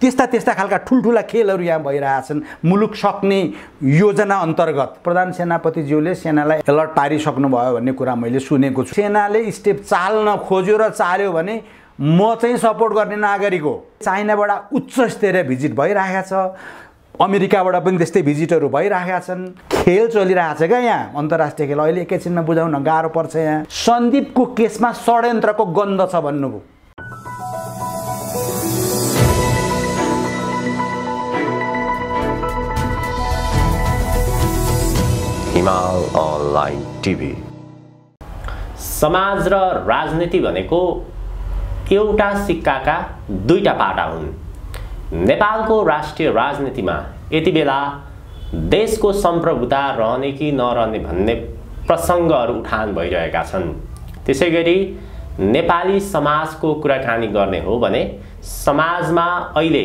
त्यस्ता खालका ठुल्ठुला खेलहरू यहाँ भइरहेछन्। मुलुक सक्ने योजना अन्तर्गत प्रधान सेनापतिज्यूले सेनालाई अलर्ट पारिसक्नुभयो भन्ने कुरा मैले सुनेको छु। सेनाले स्टेप चाल्न खोज्यो र चाल्यो भने म चाहिँ सपोर्ट गर्ने नागरिक हो। चाइनाबाट उच्च स्तरीय भिजिट भइरहेको छ, अमेरिकाबाट पनि त्यस्तै भिजिटहरू भइरहेका छन्। खेल चलिरहेको छ क्या यहाँ, अन्तर्राष्ट्रिय खेल। अहिले एकैछिनमा बुझाउन गाह्रो पर्छ। यहाँ सन्दीपको केसमा षड्यन्त्रको गन्ध छ भन्नुभयो। हिमाल अनलाइन टिभी। समाज र राजनीति भनेको एउटा सिक्काका दुईटा पाटा हुन्। नेपालको राष्ट्रिय राजनीतिमा यति बेला देशको सम्प्रभुता रहने कि नरहने भन्ने प्रसङ्गहरू उठान भइरहेका छन्। त्यसैगरी नेपाली समाजको कुराकानी गर्ने हो भने समाजमा अहिले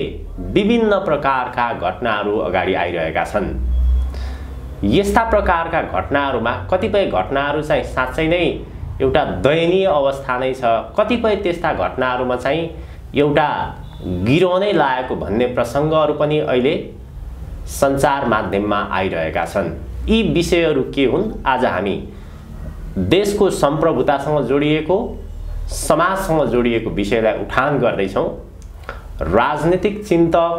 विभिन्न प्रकारका घटनाहरू अगाडि आइरहेका छन्। यस्ता प्रकारका घटनाहरूमा कतिपय घटनाहरू चाहिँ साँच्चै नै एउटा दयनीय अवस्था नै छ, कतिपय त्यस्ता घटनाहरूमा चाहिँ एउटा गिरो नै लागेको भन्ने प्रसङ्गहरू पनि अहिले सञ्चार माध्यममा आइरहेका छन्। यी विषयहरू के हुन्? आज हामी देशको सम्प्रभुतासँग जोडिएको, समाजसँग जोडिएको विषयलाई उठान गर्दैछौँ। राजनीतिक चिन्तक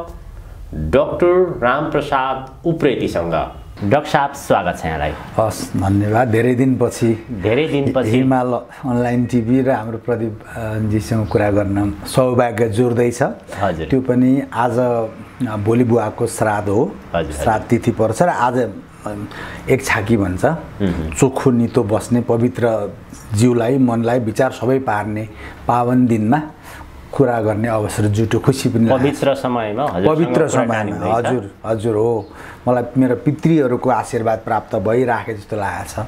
डाक्टर रामप्रसाद उप्रेतीसँग। डाक्टर साहब, स्वागत छ यहाँलाई। हस्, धन्यवाद। धेरै दिनपछि हिमाल अनलाइन टिभी र हाम्रो प्रदीप जीसँग कुरा गर्न सौभाग्य जोड्दैछ। हजुर। त्यो पनि आज भोलि बुवाको श्राद्ध हो। श्राद्ध तिथि पर्छ र आज एक छाकी भन्छ, चोखो नितो बस्ने, पवित्र जिउलाई मनलाई विचार सबै पार्ने पावन दिनमा कुरा गर्ने अवसर जुट्यो। खुसी पनि पवित्र समयमा हजुर हजुर हो। मलाई मेरो पितृहरूको आशीर्वाद प्राप्त भइराखेको जस्तो लागेको छ।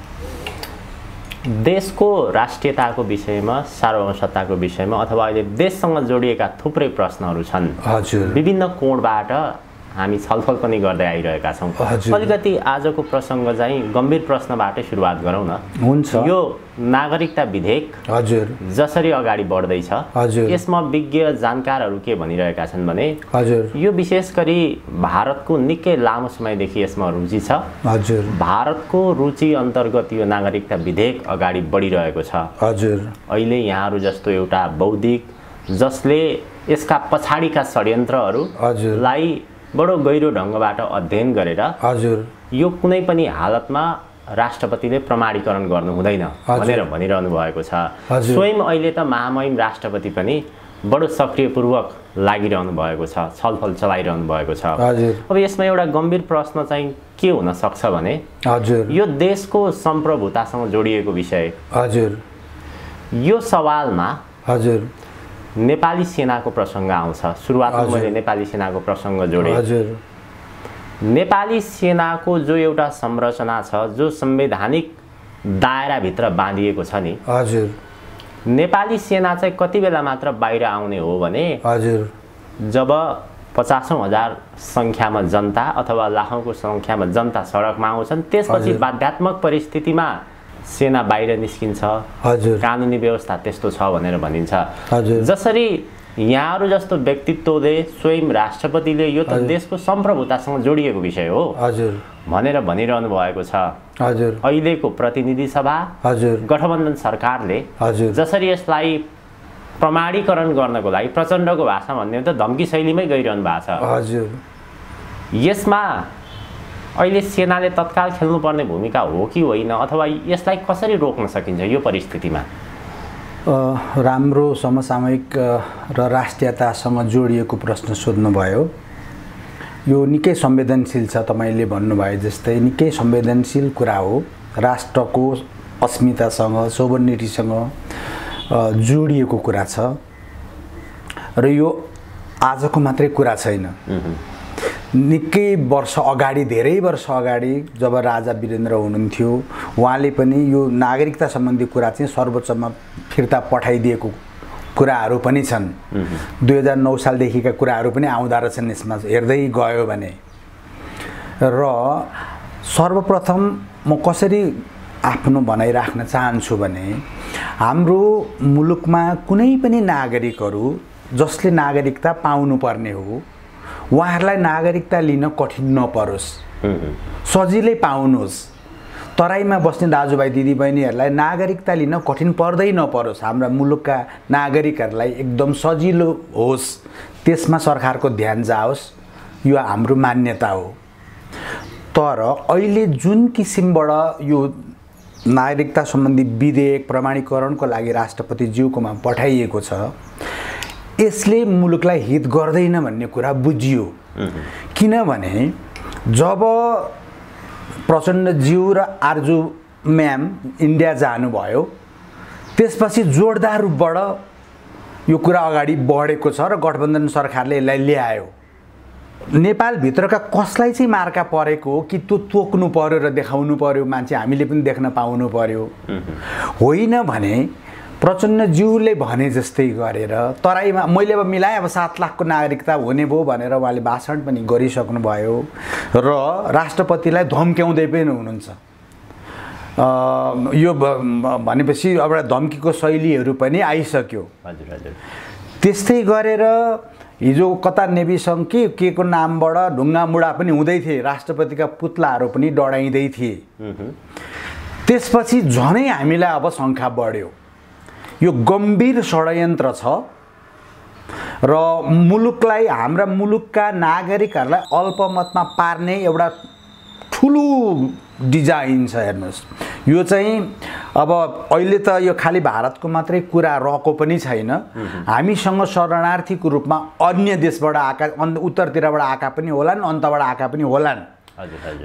देशको राष्ट्रियताको विषयमा, सार्वभौमसत्ताको विषयमा अथवा अहिले देशसँग जोडिएका थुप्रै प्रश्नहरू छन्। हजुर। विभिन्न कोणबाट हामी छलफल पनि गर्दै आइरहेका छौँ। अलिकति आजको प्रसङ्ग चाहिँ गम्भीर प्रश्नबाटै सुरुवात गरौँ न। हुन्छ। यो नागरिकता विधेयक हजुर जसरी अगाडि बढ्दैछ, हजुर, यसमा विज्ञ जानकारहरू के भनिरहेका छन् भने हजुर यो विशेष गरी भारतको निकै लामो समयदेखि यसमा रुचि छ। हजुर। भारतको रुचि अन्तर्गत यो नागरिकता विधेयक अगाडि बढिरहेको छ। हजुर। अहिले यहाँहरू जस्तो एउटा बौद्धिक जसले यसका पछाडिका षड्यन्त्रहरूलाई बडो गहिरो ढङ्गबाट अध्ययन गरेर हजुर यो कुनै पनि हालतमा राष्ट्रपतिले प्रमाणीकरण गर्नु हुँदैन भनेर भनिरहनु भएको छ। स्वयं अहिले त महामहिम राष्ट्रपति पनि बडो सक्रियपूर्वक लागिरहनु भएको छ, छलफल चलाइरहनु भएको छ। अब यसमा एउटा गम्भीर प्रश्न चाहिँ के हुन सक्छ भने हजुर यो देशको सम्प्रभुतासँग जोडिएको विषय। हजुर। यो सवालमा हजुर नेपाली सेनाको प्रसङ्ग आउँछ। सुरुवातमा मैले नेपाली सेनाको प्रसङ्ग जोडेँ। हजुर। नेपाली सेनाको जो एउटा संरचना छ, जो संवैधानिक दायराभित्र बाँधिएको छ नि, हजुर, नेपाली सेना चाहिँ कति बेला मात्र बाहिर आउने हो भने हजुर जब 50,000 सङ्ख्यामा जनता अथवा लाखौँको सङ्ख्यामा जनता सडकमा आउँछन्, त्यसपछि बाध्यात्मक परिस्थितिमा सेना बाहिर निस्किन्छ। हजुर। कानुनी व्यवस्था त्यस्तो छ भनेर भनिन्छ। हजुर। जसरी यहाँहरू जस्तो व्यक्तित्वले, स्वयं राष्ट्रपतिले यो त देशको सम्प्रभुतासँग जोडिएको विषय हो हजुर भनेर भनिरहनु भएको छ। हजुर। अहिलेको प्रतिनिधि सभा, हजुर, गठबन्धन सरकारले हजुर जसरी यसलाई प्रमाणीकरण गर्नको लागि प्रचण्डको भाषामा भन्ने त धम्की शैलीमै गइरहनु भएको छ। हजुर। यसमा अहिले सेनाले तत्काल खेल्नुपर्ने भूमिका हो कि होइन, अथवा यसलाई कसरी रोक्न सकिन्छ यो परिस्थितिमा? राम्रो समसामयिक र राष्ट्रियतासँग जोडिएको प्रश्न सोध्नुभयो। यो निकै संवेदनशील छ। तपाईँले भन्नुभयो जस्तै निकै संवेदनशील कुरा हो। राष्ट्रको अस्मितासँग, सोभर्निटीसँग जोडिएको कुरा छ र यो आजको मात्रै कुरा छैन। निकै वर्ष अगाडि, धेरै वर्ष अगाडि जब राजा वीरेन्द्र हुनुहुन्थ्यो, उहाँले पनि यो नागरिकता सम्बन्धी कुरा चाहिँ सर्वोच्चमा फिर्ता पठाइदिएको कुराहरू पनि छन्। 2009 सालदेखिका कुराहरू पनि आउँदा रहेछन् यसमा हेर्दै गयो भने। र सर्वप्रथम म कसरी आफ्नो भनाइ राख्न चाहन्छु भने हाम्रो मुलुकमा कुनै पनि नागरिकहरू जसले नागरिकता पाउनुपर्ने हो, उहाँहरूलाई नागरिकता लिन कठिन नपरोस्, सजिलै पाउनुहोस्। तराईमा बस्ने दाजुभाइ दिदीबहिनीहरूलाई नागरिकता लिन कठिन पर्दै नपरोस्, हाम्रा मुलुकका नागरिकहरूलाई एकदम सजिलो होस्, त्यसमा सरकारको ध्यान जाओस्, यो हाम्रो मान्यता हो। तर अहिले जुन किसिमबाट यो नागरिकता सम्बन्धी विधेयक प्रमाणीकरणको लागि राष्ट्रपतिज्यूकोमा पठाइएको छ, यसले मुलुकलाई हित गर्दैन भन्ने कुरा बुझियो। किनभने जब प्रचण्डज्यू र आरजू म्याम इन्डिया जानुभयो, त्यसपछि जोरदार रूपबाट यो कुरा अगाडि बढेको छ र गठबन्धन सरकारले यसलाई ल्यायो। नेपालभित्रका कसलाई चाहिँ मार्का परेको हो कि त्यो तोक्नु पर्यो र देखाउनु पर्यो, मान्छे हामीले पनि देख्न पाउनु पर्यो, होइन भने प्रचण्डज्यूले भने जस्तै गरेर तराईमा मैले अब मिलाएँ, अब 7 लाखको नागरिकता हुने भयो भनेर उहाँले भाषण पनि गरिसक्नु भयो र राष्ट्रपतिलाई धम्क्याउँदै पनि हुनुहुन्छ। यो भनेपछि अब धम्कीको शैलीहरू पनि आइसक्यो। त्यस्तै गरेर हिजो कतार नेभिसँग के को नामबाट ढुङ्गामुढा पनि हुँदै थिए, राष्ट्रपतिका पुतलाहरू पनि डढाइँदै थिए। त्यसपछि झनै हामीलाई अब शङ्का बढ्यो, यो गम्भीर षड्यन्त्र छ र मुलुकलाई, हाम्रा मुलुकका नागरिकहरूलाई अल्पमतमा पार्ने एउटा ठुलो डिजाइन छ। हेर्नुहोस्, यो चाहिँ अब अहिले त यो खालि भारतको मात्रै कुरा रहेको पनि छैन, हामीसँग शरणार्थीको रूपमा अन्य देशबाट आएका, उत्तरतिरबाट आएका पनि होलान्, अन्तबाट आएका पनि होलान्।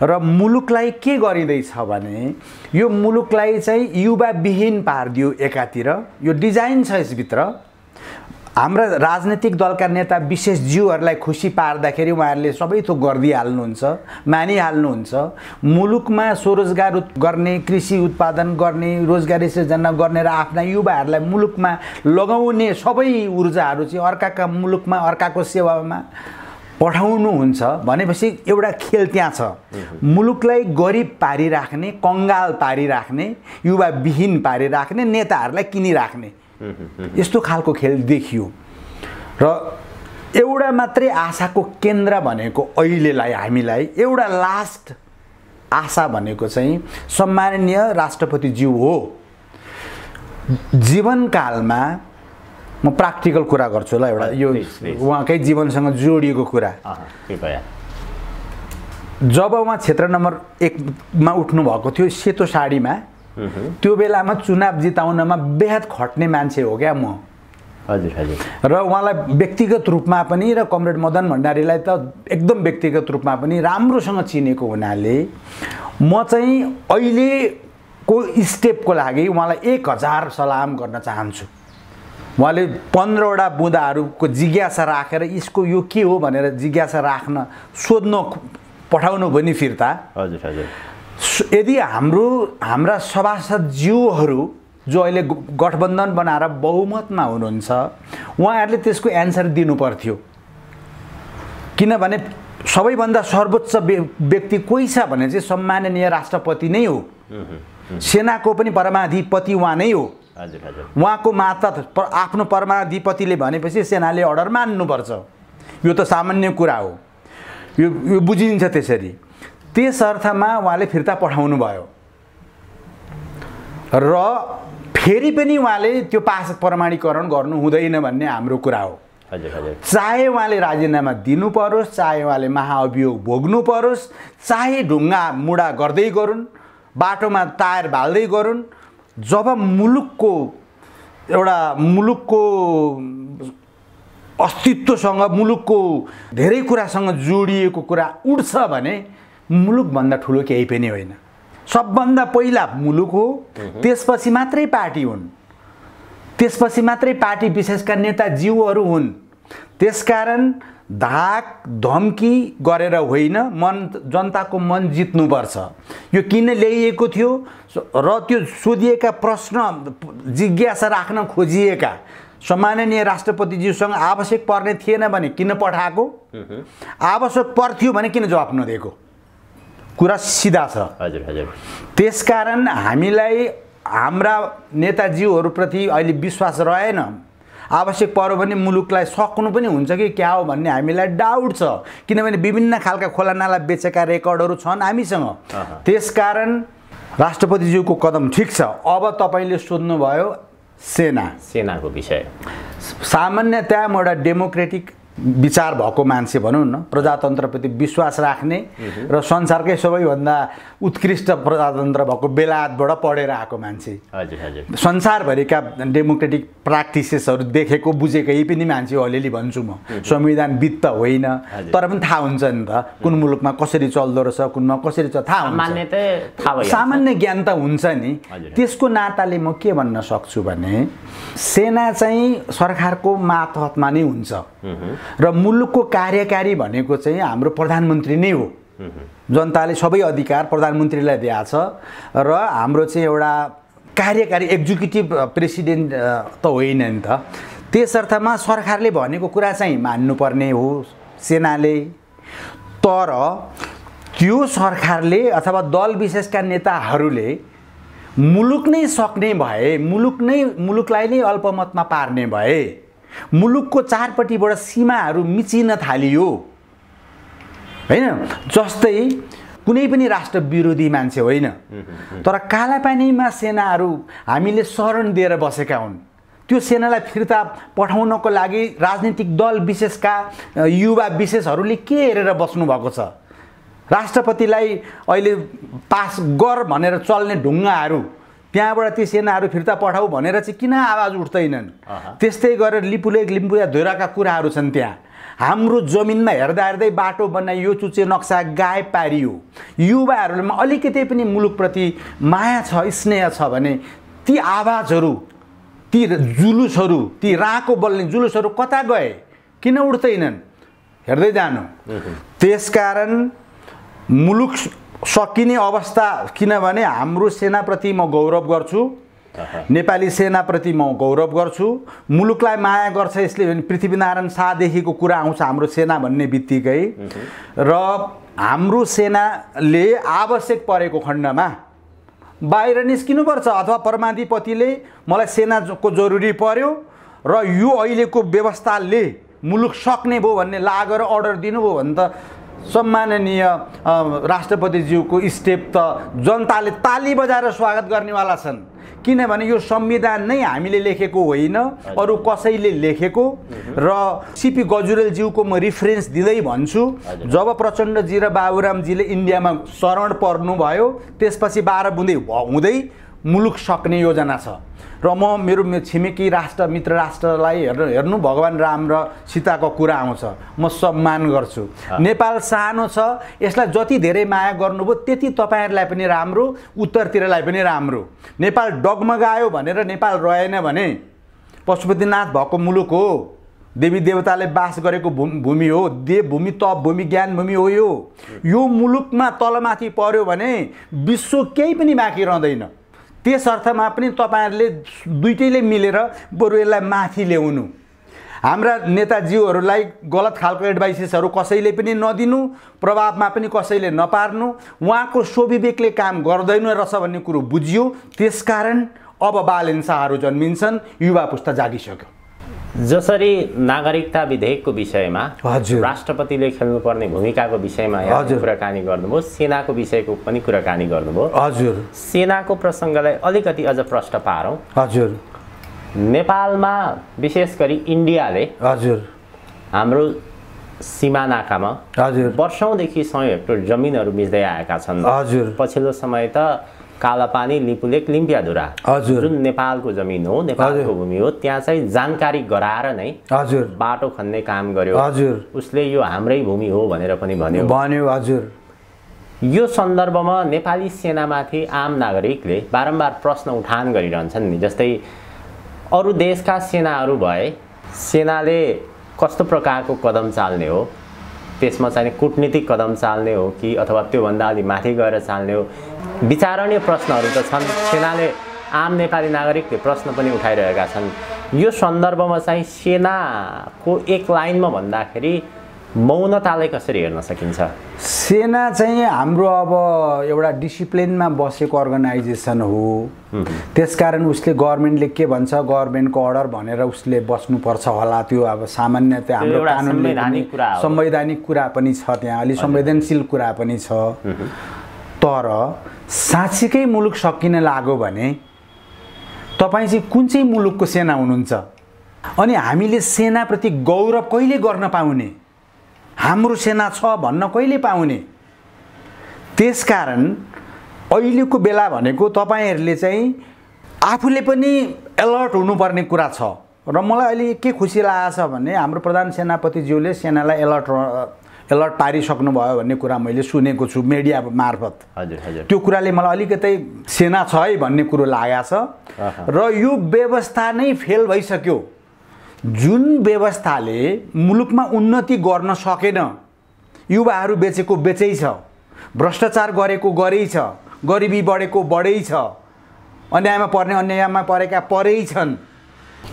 र मुलुकलाई के गरिँदैछ भने यो मुलुकलाई चाहिँ युवाविहीन पारिदियो एकातिर, यो डिजाइन छ यसभित्र। हाम्रा राजनीतिक दलका नेता विशेष ज्यूहरूलाई खुसी पार्दाखेरि उहाँहरूले सबै थोक गरिदिइहाल्नुहुन्छ, मानिहाल्नुहुन्छ। मुलुकमा स्वरोजगार गर्ने, कृषि उत्पादन गर्ने, रोजगारी सृजना गर्ने र आफ्ना युवाहरूलाई मुलुकमा लगाउने सबै ऊर्जाहरू चाहिँ अर्काका मुलुकमा, अर्काको सेवामा पठाउनुहुन्छ भनेपछि एउटा खेल त्यहाँ छ। मुलुकलाई गरिब पारिराख्ने, कङ्गाल पारिराख्ने, युवाविहीन पारिराख्ने, नेताहरूलाई किनिराख्ने, यस्तो खालको खेल देखियो। र एउटा मात्रै आशाको केन्द्र भनेको अहिलेलाई हामीलाई एउटा लास्ट आशा भनेको चाहिँ सम्माननीय राष्ट्रपतिज्यू हो। जीवनकालमा म प्र्याक्टिकल कुरा गर्छु ल, एउटा यो उहाँकै जीवनसँग जोडिएको कुरा। जब उहाँ क्षेत्र नम्बर 1 मा उठ्नु भएको थियो सेतो साडीमा, त्यो बेलामा चुनाव जिताउनमा बेहद खट्ने मान्छे हो क्या म। र उहाँलाई व्यक्तिगत रूपमा पनि र कमरेड मदन भण्डारीलाई त एकदम व्यक्तिगत रूपमा पनि राम्रोसँग चिनेको हुनाले म चाहिँ अहिलेको स्टेपको लागि उहाँलाई 1000 सलाम गर्न चाहन्छु। उहाँले 15वटा बुँदाहरूको जिज्ञासा राखेर यसको यो के हो भनेर जिज्ञासा राख्न, सोध्न पठाउनु भने फिर्ता। यदि हाम्रा सभासदज्यूहरू जो अहिले गठबन्धन बनाएर बहुमतमा हुनुहुन्छ, उहाँहरूले त्यसको एन्सर दिनु पर्थ्यो। किनभने सबैभन्दा सर्वोच्च व्यक्ति कोही छ भने चाहिँ सम्माननीय राष्ट्रपति नै हो। सेनाको पनि परमाधिपति उहाँ नै हो। उहाँको मातहत आफ्नो परमाधिपतिले भनेपछि सेनाले अर्डर मान्नुपर्छ, यो त सामान्य कुरा हो, यो बुझिन्छ त्यसरी। त्यस अर्थमा उहाँले फिर्ता पठाउनु भयो र फेरि पनि उहाँले त्यो पास प्रमाणीकरण गर्नु हुँदैन भन्ने हाम्रो कुरा हो। चाहे उहाँले राजीनामा दिनु परोस्, चाहे उहाँले महाअभियोग भोग्नु परोस्, चाहे ढुङ्गा मुढा गर्दै गरून्, बाटोमा टायर बाल्दै गरून्, जब मुलुकको अस्तित्वसँग, मुलुकको धेरै कुरासँग जोडिएको कुरा उड्छ भने मुलुकभन्दा ठुलो केही पनि होइन। सबभन्दा पहिला मुलुक हो, त्यसपछि मात्रै पार्टी हुन्, त्यसपछि मात्रै पार्टी विशेषका नेताज्यूहरू हुन्। त्यसकारण धाक धम्की गरेर होइन, जनताको मन जित्नुपर्छ। यो किन ल्याइएको थियो र त्यो सोधिएका प्रश्न, जिज्ञासा राख्न खोजिएका सम्माननीय राष्ट्रपतिज्यूसँग आवश्यक पर्ने थिएन भने किन पठाएको, आवश्यक पर्थ्यो भने किन जवाफ नदिएको, कुरा सिधा छ। त्यसकारण हामीलाई हाम्रा नेताज्यूहरूप्रति अहिले विश्वास रहेन। आवश्यक पर्यो भने मुलुकलाई सक्नु पनि हुन्छ कि क्या हो भन्ने हामीलाई डाउट छ, किनभने विभिन्न खालका खोलानाला बेचेका रेकर्डहरू छन् हामीसँग। त्यसकारण राष्ट्रपतिज्यूको कदम ठिक छ। अब तपाईँले सोध्नुभयो सेनाको विषय। सामान्यतया म एउटा डेमोक्रेटिक विचार भएको मान्छे भनौँ न, प्रजातन्त्रप्रति विश्वास राख्ने र संसारकै सबैभन्दा उत्कृष्ट प्रजातन्त्र भएको बेलायतबाट पढेर आएको मान्छे, संसारभरिका डेमोक्रेटिक प्र्याक्टिसेसहरू देखेको बुझेकै पनि मान्छे अलिअलि भन्छु म। संविधानविद त होइन, तर पनि थाहा हुन्छ नि त कुन मुलुकमा कसरी चल्दो रहेछ, कुनमा कसरी थाहा हुन्छ, सामान्य ज्ञान त हुन्छ नि। त्यसको नाताले म के भन्न सक्छु भने सेना चाहिँ सरकारको मातहतमा नै हुन्छ र मुलुकको कार्यकारी भनेको चाहिँ हाम्रो प्रधानमन्त्री नै हो। जनताले सबै अधिकार प्रधानमन्त्रीलाई दिएको छ र हाम्रो चाहिँ एउटा कार्यकारी एक्जिक्युटिभ प्रेसिडेन्ट त होइन नि त। त्यस अर्थमा सरकारले भनेको कुरा चाहिँ मान्नुपर्ने हो सेनाले। तर त्यो सरकारले अथवा दल विशेषका नेताहरूले मुलुक नै सक्ने भए, मुलुकलाई नै अल्पमतमा पार्ने भए, मुलुकको चारपट्टिबाट सीमाहरू मिचिन थालियो हैन। जस्तै कुनै पनि राष्ट्र विरोधी मान्छे होइन, तर कालापानीमा सेनाहरू हामीले शरण दिएर बसेका हुन्। त्यो सेनालाई फिर्ता पठाउनको लागि राजनीतिक दल विशेषका युवा विशेषहरूले के हेरेर बस्नु भएको छ? राष्ट्रपतिलाई अहिले पास गर भनेर चल्ने ढुङ्गाहरू, त्यहाँबाट ती सेनाहरू फिर्ता पठाऊ भनेर चाहिँ किन आवाज उठ्दैनन्? त्यस्तै गरेर लिपुलेक लिम्बुया धोराका कुराहरू छन्। त्यहाँ हाम्रो जमिनमा हेर्दै बाटो बनाइयो, चुचे नक्सा गायब पारियो। युवाहरूमा अलिकति पनि मुलुकप्रति माया छ, स्नेह छ भने ती आवाजहरू, ती जुलुसहरू, ती राको बल्ने जुलुसहरू कता गए? किन उठ्दैनन्? हेर्दै जानु। त्यसकारण मुलुक सकिने अवस्था, किनभने हाम्रो सेनाप्रति म गौरव गर्छु, नेपाली सेनाप्रति म गौरव गर्छु। मुलुकलाई माया गर्छ यसले भने पृथ्वीनारायण शाहदेखिको कुरा आउँछ हाम्रो सेना भन्ने बित्तिकै। र हाम्रो सेनाले आवश्यक परेको खण्डमा बाहिर निस्किनुपर्छ, अथवा परमाधिपतिले मलाई सेनाको जरुरी पर्यो र यो अहिलेको व्यवस्थाले मुलुक सक्ने भयो भन्ने लागेर अर्डर दिनुभयो भने त सम्माननीय राष्ट्रपतिज्यूको स्टेप त जनताले ताली बजाएर स्वागत गर्नेवाला छन्। किनभने यो संविधान नै हामीले लेखेको होइन, अरू कसैले लेखेको। र सीपी गजुरेलज्यूको म रिफरेन्स दिँदै भन्छु, जब प्रचण्डजी र बाबुरामजीले इन्डियामा शरण पर्नुभयो त्यसपछि 12 बुँदै हुँदै मुलुक सक्ने योजना छ। र म मेरो छिमेकी राष्ट्र मित्र राष्ट्रलाई हेर्नु भगवान राम र सीताको कुरा आउँछ, म सम्मान गर्छु। नेपाल सानो छ, यसलाई जति धेरै माया गर्नुभयो त्यति तपाईहरुलाई पनि राम्रो, उत्तरतिरलाई पनि राम्रो। नेपाल डगमगायो भनेर नेपाल रहेन भने पशुपतिनाथ भएको मुलुक हो, देवी देवताले बास गरेको भूमि हो, देव भूमि, तप भूमि, ज्ञान भूमि हो। यो मुलुकमा तलमाथि पर्यो भने विश्व केही पनि बाँकी रहँदैन। त्यस अर्थमा पनि तपाईहरुले दुईटैले मिलेर बरु यसलाई माथि ल्याउनु। हाम्रा नेताजीहरूलाई गलत खालको एडभाइसेसहरू कसैले पनि नदिनु, प्रभावमा पनि कसैले नपार्नु। उहाँको स्वविवेकले काम गर्दैन रहेछ भन्ने कुरो बुझियो। त्यसकारण अब बालेन शाहहरू जन्मिन्छन्, युवा पुस्ता जागिसक्यो। जसरी नागरिकता विधेयकको विषयमा राष्ट्रपतिले खेल्नुपर्ने भूमिकाको विषयमा कुराकानी गर्नुभयो, सेनाको विषयको पनि कुराकानी गर्नुभयो। हजुर, सेनाको प्रसङ्गलाई अलिकति अझ प्रश्न पारौँ। हजुर, नेपालमा विशेष गरी इन्डियाले हाम्रो सीमानाकामा वर्षौंदेखि 100 हेक्टर जमिनहरू मिच्दै आएका छन्। पछिल्लो समय त कालापानी, लिपुलेक, लिम्पियाधुरा जुन नेपालको जमिन हो, नेपालको भूमि हो, त्यहाँ चाहिँ जानकारी गराएर नै बाटो खन्ने काम गर्यो। उसले यो हाम्रै भूमि हो भनेर पनि भन्यो। यो सन्दर्भमा नेपाली सेनामाथि आम नागरिकले बारम्बार प्रश्न उठान गरिरहन्छन् नि, जस्तै अरू देशका सेनाहरू भए सेनाले कस्तो प्रकारको कदम चाल्ने हो, त्यसमा चाहिँ कूटनीतिक कदम चाल्ने हो कि अथवा त्योभन्दा अलि माथि गएर चाल्ने हो? विचारणीय प्रश्नहरू त छन्। सेनाले आम नेपाली नागरिकले प्रश्न पनि उठाइरहेका छन्। यो सन्दर्भमा चाहिँ सेनाको एक लाइनमा भन्दाखेरि मौनतालाई कसरी हेर्न सकिन्छ? सेना चाहिँ हाम्रो अब एउटा डिसिप्लिनमा बसेको अर्गनाइजेसन हो। त्यसकारण उसले गभर्नमेन्टले के भन्छ गभर्नमेन्टको अर्डर भनेर उसले बस्नुपर्छ होला। त्यो अब सामान्य त्यो हाम्रो कानुनले संवैधानिक कुरा पनि छ, त्यहाँ अलि संवेदनशील कुरा पनि छ। तर साँच्चीकै मुलुक सकिन लाग्यो भने तपाईँ चाहिँ कुन चाहिँ मुलुकको सेना हुनुहुन्छ? अनि हामीले सेनाप्रति गौरव कहिले गर्न पाउने? हाम्रो सेना छ भन्न कहिले पाउने? त्यसकारण अहिलेको बेला भनेको तपाईँहरूले चाहिँ आफूले पनि अलर्ट हुनुपर्ने कुरा छ। र मलाई अहिले के खुसी लागेको छ भने हाम्रो प्रधान सेनापतिज्यूले सेनालाई अलर्ट पारिसक्नुभयो भन्ने कुरा मैले सुनेको छु मिडिया मार्फत। हजुर हजुर। त्यो कुराले मलाई अलिकतै सेना छ है भन्ने कुरो लागेको छ। र यो व्यवस्था नै फेल भइसक्यो। जुन व्यवस्थाले मुलुकमा उन्नति गर्न सकेन, युवाहरू बेचेको बेचै छ, भ्रष्टाचार गरेको गरै छ, गरिबी बढेको बढै छ, अन्यायमा पर्ने अन्यायमा परेका परै छन्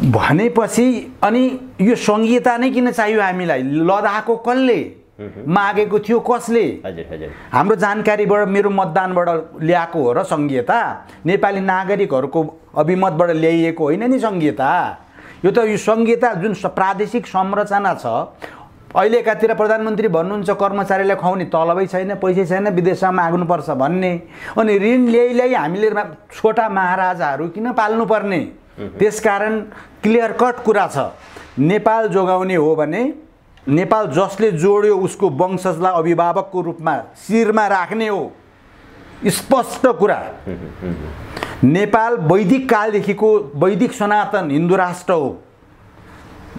भनेपछि अनि यो संहिता नै किन चाहियो हामीलाई? लदाएको कसले? मागेको थियो कसले? हाम्रो जानकारीबाट मेरो मतदानबाट ल्याएको हो र संहिता नेपाली नागरिकहरूको अभिमतबाट ल्याइएको होइन नि संहिता। यो त यो संहिता जुन प्रादेशिक संरचना छ, अहिले एकातिर प्रधानमन्त्री भन्नुहुन्छ कर्मचारीलाई खुवाउने तलबै छैन, पैसै छैन, विदेशमा माग्नुपर्छ भन्ने, अनि ऋण ल्याइ हामीले छोटा महाराजाहरू किन पाल्नुपर्ने? त्यसकारण क्लियर कट कुरा छ, नेपाल जोगाउने हो भने नेपाल जसले जोड्यो उसको वंशजलाई अभिभावकको रूपमा शिरमा राख्ने हो। स्पष्ट कुरा। नेपाल वैदिक कालदेखिको वैदिक सनातन हिन्दू राष्ट्र हो,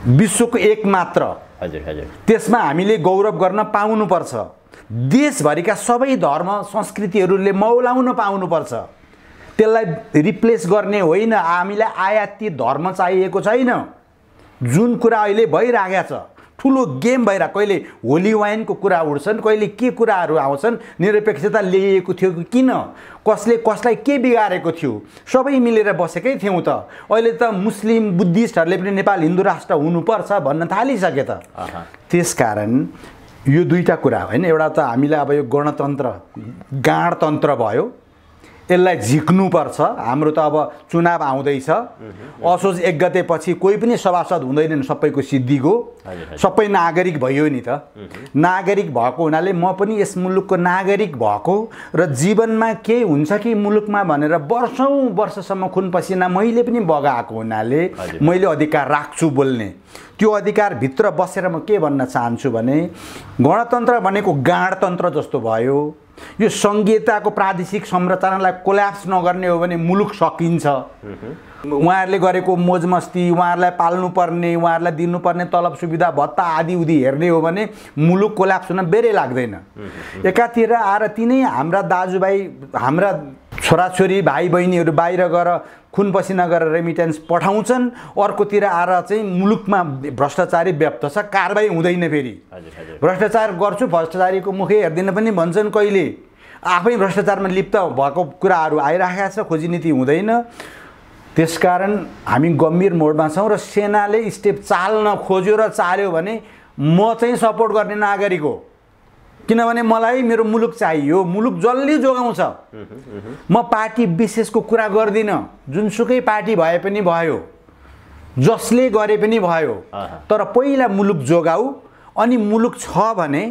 विश्वको एकमात्र। हजुर हजुर। त्यसमा हामीले गौरव गर्न पाउनुपर्छ। देशभरिका सबै धर्म संस्कृतिहरूले मौलाउन पाउनुपर्छ। त्यसलाई रिप्लेस गर्ने होइन। हामीलाई आयाती धर्म चाहिएको छैन। जुन कुरा अहिले भइरहेको छ, ठुलो गेम भइरहेको, कहिले होली वाइनको कुरा उठ्छन्, कहिले के कुराहरू आउँछन्, निरपेक्षता ल्याइएको थियो कि किन, कसले कसलाई के बिगारेको थियो, सबै मिलेर बसेकै थियौँ त। अहिले त मुस्लिम बुद्धिस्टहरूले पनि नेपाल हिन्दू राष्ट्र हुनुपर्छ भन्न थालिसके त। त्यसकारण यो दुईटा कुरा होइन, एउटा त हामीलाई अब यो गणतन्त्र गाणतन्त्र भयो, यसलाई झिक्नुपर्छ। हाम्रो त अब चुनाव आउँदैछ, असोज 1 गतेपछि कोही पनि सभासद हुँदैनन् सबैको सिद्धिको। सबै नागरिक भयो नि त। नागरिक भएको हुनाले म पनि यस मुलुकको नागरिक भएको र जीवनमा केही हुन्छ कि मुलुकमा भनेर वर्षौँ वर्षसम्म खुन पसिना मैले पनि बगाएको हुनाले मैले अधिकार राख्छु बोल्ने। त्यो अधिकारभित्र बसेर म के भन्न चाहन्छु भने गणतन्त्र भनेको गाणतन्त्र जस्तो भयो। यो संहिताको प्रादेशिक संरचनालाई कोल्याप्स नगर्ने हो भने मुलुक सकिन्छ। उहाँहरूले गरेको मोजमस्ती, उहाँहरूलाई पाल्नुपर्ने, उहाँहरूलाई दिनुपर्ने तलब सुविधा भत्ता आदि उदि हेर्ने हो भने मुलुक कोल्याप्स हुन बेरै लाग्दैन। एकातिर आएर तिनै हाम्रा दाजुभाइ, हाम्रा छोराछोरी भाइ बहिनीहरू बाहिर गएर खुन पसिना गरेर रेमिटेन्स पठाउँछन्, अर्कोतिर आएर चाहिँ मुलुकमा भ्रष्टाचारी व्याप्त छ, कारबाही हुँदैन। फेरि भ्रष्टाचार गर्छु, भ्रष्टाचारीको मुखै हेर्दिन पनि भन्छन्, कहिले आफै भ्रष्टाचारमा लिप्त भएको कुराहरू आइरहेको छ, खोजीनीति हुँदैन। त्यसकारण हामी गम्भीर मोडमा छौँ र सेनाले स्टेप चाल्न खोज्यो र चाल्यो भने म चाहिँ सपोर्ट गर्ने नागरिक हो। किनभने मलाई मेरो मुलुक चाहियो, मुलुक जसले जोगाउँछ। म पार्टी विशेषको कुरा गर्दिनँ, जुनसुकै पार्टी भए पनि भयो, जसले गरे पनि भयो, तर पहिला मुलुक जोगाऊ। अनि मुलुक छ भने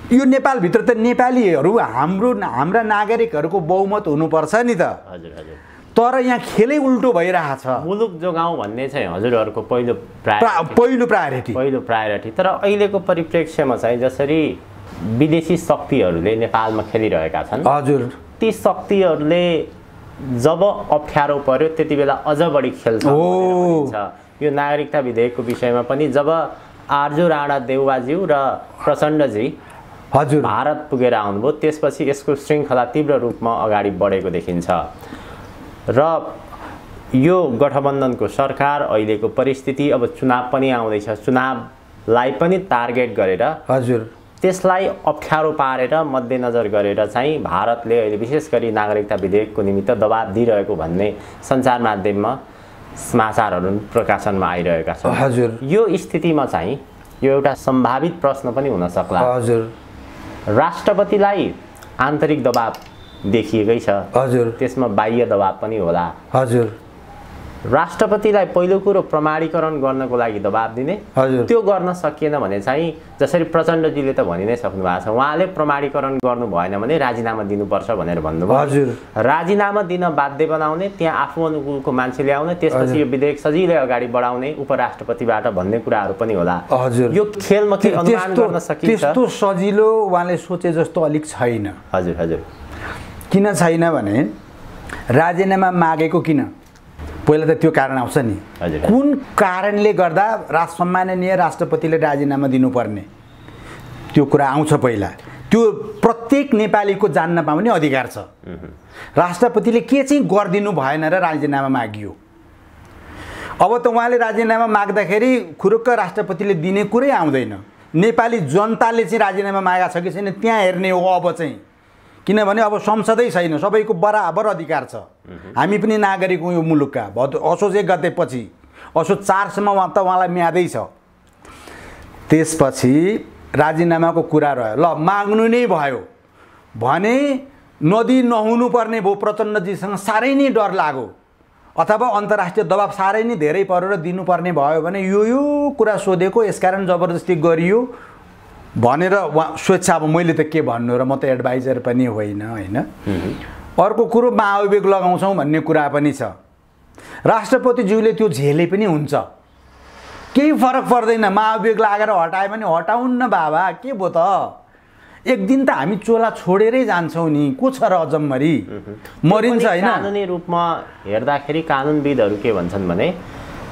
यो नेपालभित्र त नेपालीहरू हाम्रा नागरिकहरूको बहुमत हुनुपर्छ नि त। तर यहाँ खेलै उल्टो भइरहेछ। मुलुक जोगाउँ भन्ने चाहिँ हजुरहरूको पहिलो प्रायोरिटी। तर अहिलेको परिप्रेक्ष्यमा चाहिँ जसरी विदेशी शक्तिहरूले नेपालमा खेलिरहेका छन्, हजुर, ती शक्तिहरूले जब अप्ठ्यारो पर्यो त्यति बेला अझ बढी खेल्छ। यो नागरिकता विधेयकको विषयमा पनि जब आर्जु राणा देउवाज्यू र प्रचण्डजी हजुर भारत पुगेर आउनुभयो, त्यसपछि यसको श्रृङ्खला तीव्र रूपमा अगाडि बढेको देखिन्छ। र यो गठबन्धनको सरकार, अहिलेको परिस्थिति, अब चुनाव पनि आउँदैछ, चुनावलाई पनि टार्गेट गरेर हजुर त्यसलाई अप्ठ्यारो पारेर मध्यनजर गरेर चाहिँ भारतले अहिले विशेष गरी नागरिकता विधेयकको निमित्त दबाब दिइरहेको भन्ने सञ्चार माध्यममा समाचारहरू प्रकाशनमा आइरहेका छन्। हजुर, यो स्थितिमा चाहिँ यो एउटा सम्भावित प्रश्न पनि हुन सक्ला। हजुर। राष्ट्रपतिलाई आन्तरिक दबाब देखिएकै छ। हजुर। त्यसमा बाह्य दबाब पनि होला। हजुर। राष्ट्रपतिलाई पहिलो कुरो प्रमाणीकरण गर्नको लागि दबाब दिने, त्यो गर्न सकिएन भने चाहिँ जसरी प्रचण्डजीले त भनि नै सक्नु भएको छ, उहाँले प्रमाणीकरण गर्नु भएन भने राजीनामा दिनुपर्छ भनेर भन्नुभयो। हजुर। राजीनामा दिन बाध्य बनाउने, त्यहाँ आफू अनुकूलको मान्छे ल्याउने, त्यसपछि यो विधेयक सजिलै अगाडि बढाउने उपराष्ट्रपतिबाट भन्ने कुराहरू पनि होला। हजुर। यो खेलमा के अनुमान गर्न सकिन्छ? त्यस्तो सजिलो उहाँले सोचे जस्तो अलिक छैन। हजुर हजुर। किन छैन भने राजीनामा मागेको किन, पहिला त त्यो कारण आउँछ नि। कुन कारणले गर्दा सम्माननीय राष्ट्रपतिले राजीनामा दिनुपर्ने, त्यो कुरा आउँछ पहिला। त्यो प्रत्येक नेपालीको जान्न पाउने अधिकार छ। राष्ट्रपतिले के चाहिँ गरिदिनु भएन र राजीनामा मागियो। अब त उहाँले राजीनामा माग्दाखेरि खुरुक्क राष्ट्रपतिले दिने कुरै आउँदैन। नेपाली जनताले चाहिँ राजीनामा मागेको छ कि छैन त्यहाँ हेर्ने हो अब चाहिँ। किनभने अब संसदै छैन, सबैको बराबर अधिकार छ। हामी पनि नागरिक हौँ यो मुलुकका। असोज 1 गतेपछि, असोज 4 सम्म त उहाँलाई म्यादै छ। त्यसपछि राजीनामाको कुरा रह्यो, ल माग्नु नै भयो भने नदी नहुनु पर्ने भयो। प्रचण्डजीसँग साह्रै नै डर लाग्यो अथवा अन्तर्राष्ट्रिय दबाब साह्रै नै धेरै परेर दिनुपर्ने भयो भने यो कुरा सोधेको, यसकारण जबरजस्ती गरियो भनेर स्वेच्छा। अब मैले त के भन्नु र, म त एडभाइजर पनि होइन होइन। अर्को कुरो महाभियोग लगाउँछौँ भन्ने कुरा पनि छ। राष्ट्रपतिज्यूले त्यो झेले पनि हुन्छ, केही फरक पर्दैन। महाभियोग लागेर हटायो भने हटाउन्न बाबा, के भयो त। एक दिन त हामी चोला छोडेरै जान्छौँ नि, को छ र अजम्मरी, मरिन्छ होइन। कानुनी रूपमा हेर्दाखेरि कानुनविदहरू के भन्छन् भने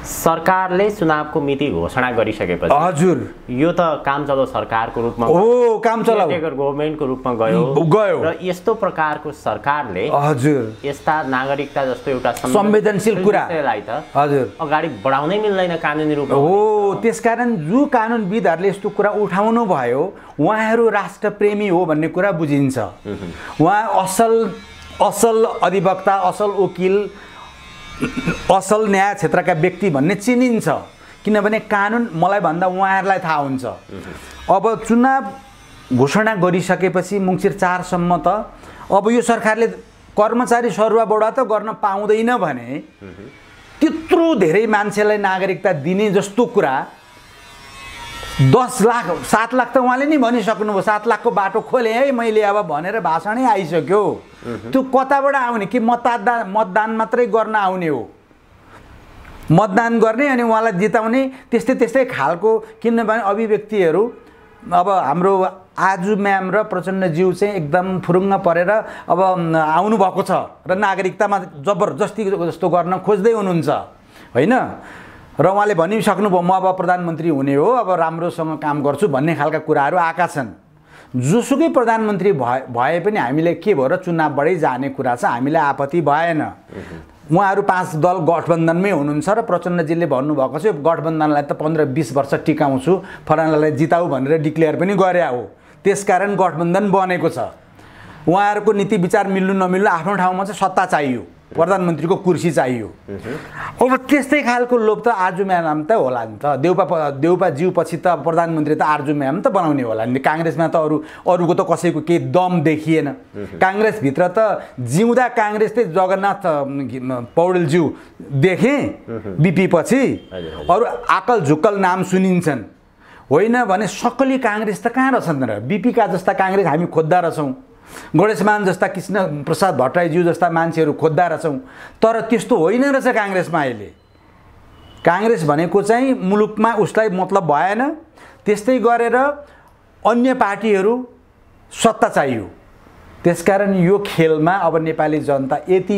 सरकारले चुनावको मिति घोषणा गरिसकेपछि, हजुर, यो त कामचलाउ सरकारको रूपमा हो, कामचलाउ गभर्नमेन्टको रूपमा गयो र यस्तो प्रकारको सरकारले हजुर यस्ता नागरिकता जस्तो एउटा संवेदनशील कुरालाई त हजुर अगाडि बढाउनै मिल्दैन कानुनी रूपमा। हो, त्यसकारण जो कानुनविदहरूले यस्तो कुरा उठाउनु भयो, उहाँहरू राष्ट्रप्रेमी हो भन्ने कुरा बुझिन्छ। उहाँ असल अधिवक्ता, असल वकिल, असल न्याय क्षेत्रका व्यक्ति भन्ने चिनिन्छ। किनभने कानुन मलाई भन्दा उहाँहरूलाई थाहा हुन्छ। अब चुनाव घोषणा गरिसकेपछि मङ्सिर 4 सम्म त अब यो सरकारले कर्मचारी सरुवा बढा त गर्न पाउँदैन भने त्यत्रो धेरै मान्छेलाई नागरिकता दिने जस्तो कुरा 10 लाख 7 लाख त उहाँले नि भनिसक्नुभयो। 7 लाखको बाटो खोले है मैले अब भनेर भाषणै आइसक्यो। त्यो कताबाट आउने कि मतदान मात्रै गर्न आउने हो, मतदान गर्ने अनि उहाँलाई जिताउने, त्यस्तै खालको। किनभने अभिव्यक्तिहरू अब हाम्रो आजु म्याम र प्रचण्डज्यू चाहिँ एकदम फुरुङ्ग परेर अब आउनु भएको छ र नागरिकतामा जबरजस्ती जस्तो गर्न खोज्दै हुनुहुन्छ होइन। र उहाँले भनिसक्नुभयो म अब प्रधानमन्त्री हुने हो, अब राम्रोसँग काम गर्छु भन्ने खालका कुराहरू आएका छन्। जोसुकै प्रधानमन्त्री भए पनि हामीले के भयो र चुनावबाटै जाने कुरा छ, हामीलाई आपत्ति भएन। उहाँहरू 5 दल गठबन्धनमै हुनुहुन्छ र प्रचण्डजीले भन्नुभएको छ गठबन्धनलाई त 15-20 वर्ष टिकाउँछु, फलानालाई जिताऊ भनेर डिक्लेयर पनि गरे हो। त्यसकारण गठबन्धन बनेको छ। उहाँहरूको नीति विचार मिल्नु नमिल्नु आफ्नो ठाउँमा चाहिँ सत्ता चाहियो, प्रधानमन्त्रीको कुर्सी चाहियो। अब त्यस्तै खालको लोभ त आर्जु म्याम त होला नि त। देउपा ज्यू पछि त प्रधानमन्त्री त आर्जु म्याम त बनाउने होला नि। काङ्ग्रेसमा त अरूको त कसैको केही दम देखिएन। काङ्ग्रेसभित्र त जिउँदा काङ्ग्रेस चाहिँ जगन्नाथ पौडेलज्यू देखेँ, बिपी पछि अरू आकल झुक्कल नाम सुनिन्छन्। होइन भने सक्कली काङ्ग्रेस त कहाँ रहेछन् र। बिपीका जस्ता काङ्ग्रेस हामी खोज्दा रहेछौँ, गणेशमान जस्ता, कृष्ण प्रसाद भट्टराईज्यू जस्ता मान्छेहरू खोज्दा रहेछौँ। तर त्यस्तो होइन रहेछ काङ्ग्रेसमा अहिले। काङ्ग्रेस भनेको चाहिँ मुलुकमा उसलाई मतलब भएन। त्यस्तै गरेर अन्य पार्टीहरू सत्ता चाहियो। त्यसकारण यो खेलमा अब नेपाली जनता यति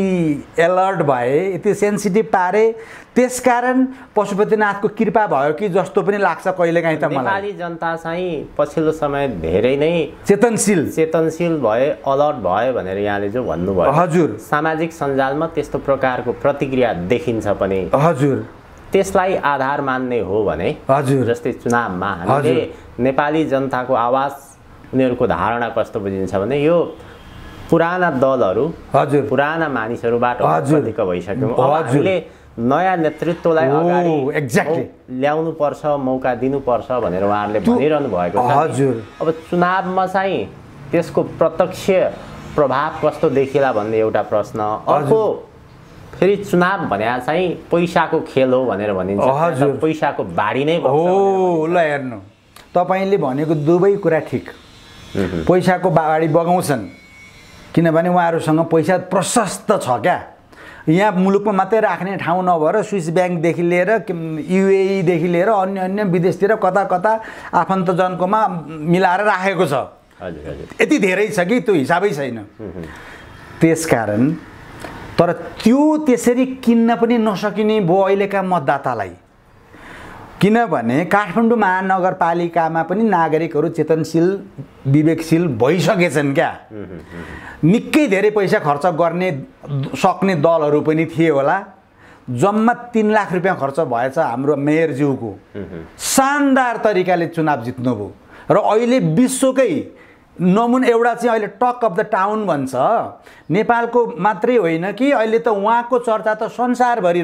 एलर्ट भए, यति सेन्सिटिभ पारे। त्यसकारण पशुपतिनाथको कृपा भयो कि जस्तो पनि लाग्छ कहिलेकाहीँ त मलाई। नेपाली जनता चाहिँ पछिल्लो समय धेरै नै चेतनशील भए, अलर्ट भयो भनेर यहाँले जो भन्नुभयो, हजुर, सामाजिक सञ्जालमा त्यस्तो प्रकारको प्रतिक्रिया देखिन्छ पनि, हजुर, त्यसलाई आधार मान्ने हो भने, हजुर, जस्तै चुनावमा हामीले नेपाली जनताको आवाज, उनीहरूको धारणा कस्तो बुझिन्छ भने यो पुराना दलहरू, हजुर, पुराना मानिसहरूबाट अधिक भइसक्यौँ। अब हामीले नयाँ नेतृत्वलाई अगाडि एक्ज्याक्टली ल्याउनु पर्छ, मौका दिनुपर्छ भनेर उहाँहरूले भनिरहनु भएको छ। हजुर। अब चुनावमा चाहिँ त्यसको प्रत्यक्ष प्रभाव कस्तो देखिएला भन्ने एउटा प्रश्न। अर्को फेरि चुनाव भने चाहिँ पैसाको खेल हो भनेर भनिन्छ। हजुर, पैसाको बाढी नै हो। ल हेर्नु, तपाईँले भनेको दुवै कुरा ठिक। पैसाको बाढी बगाउँछन् किनभने उहाँहरूसँग पैसा प्रशस्त छ क्या। यहाँ मुलुकमा मात्रै राख्ने ठाउँ नभएर स्विस ब्याङ्कदेखि लिएर युएईदेखि लिएर अन्य अन्य विदेशतिर कता कता आफन्तजनकोमा मिलाएर राखेको छ। यति धेरै छ कि त्यो हिसाबै छैन। त्यसकारण तर त्यो त्यसरी किन्न पनि नसकिने भयो अहिलेका मतदातालाई। किनभने काठमाडौँ महानगरपालिकामा पनि नागरिकहरू चेतनशील विवेकशील भइसकेछन् क्या। निकै धेरै पैसा खर्च गर्ने सक्ने दलहरू पनि थिए होला। जम्मा 3 लाख रुपियाँ खर्च भएछ हाम्रो मेयरज्यूको। शानदार तरिकाले चुनाव जित्नुभयो र अहिले विश्वकै नमुना एउटा चाहिँ अहिले टक अफ द टाउन भन्छ। नेपालको मात्रै होइन कि अहिले त उहाँको चर्चा त संसारभरि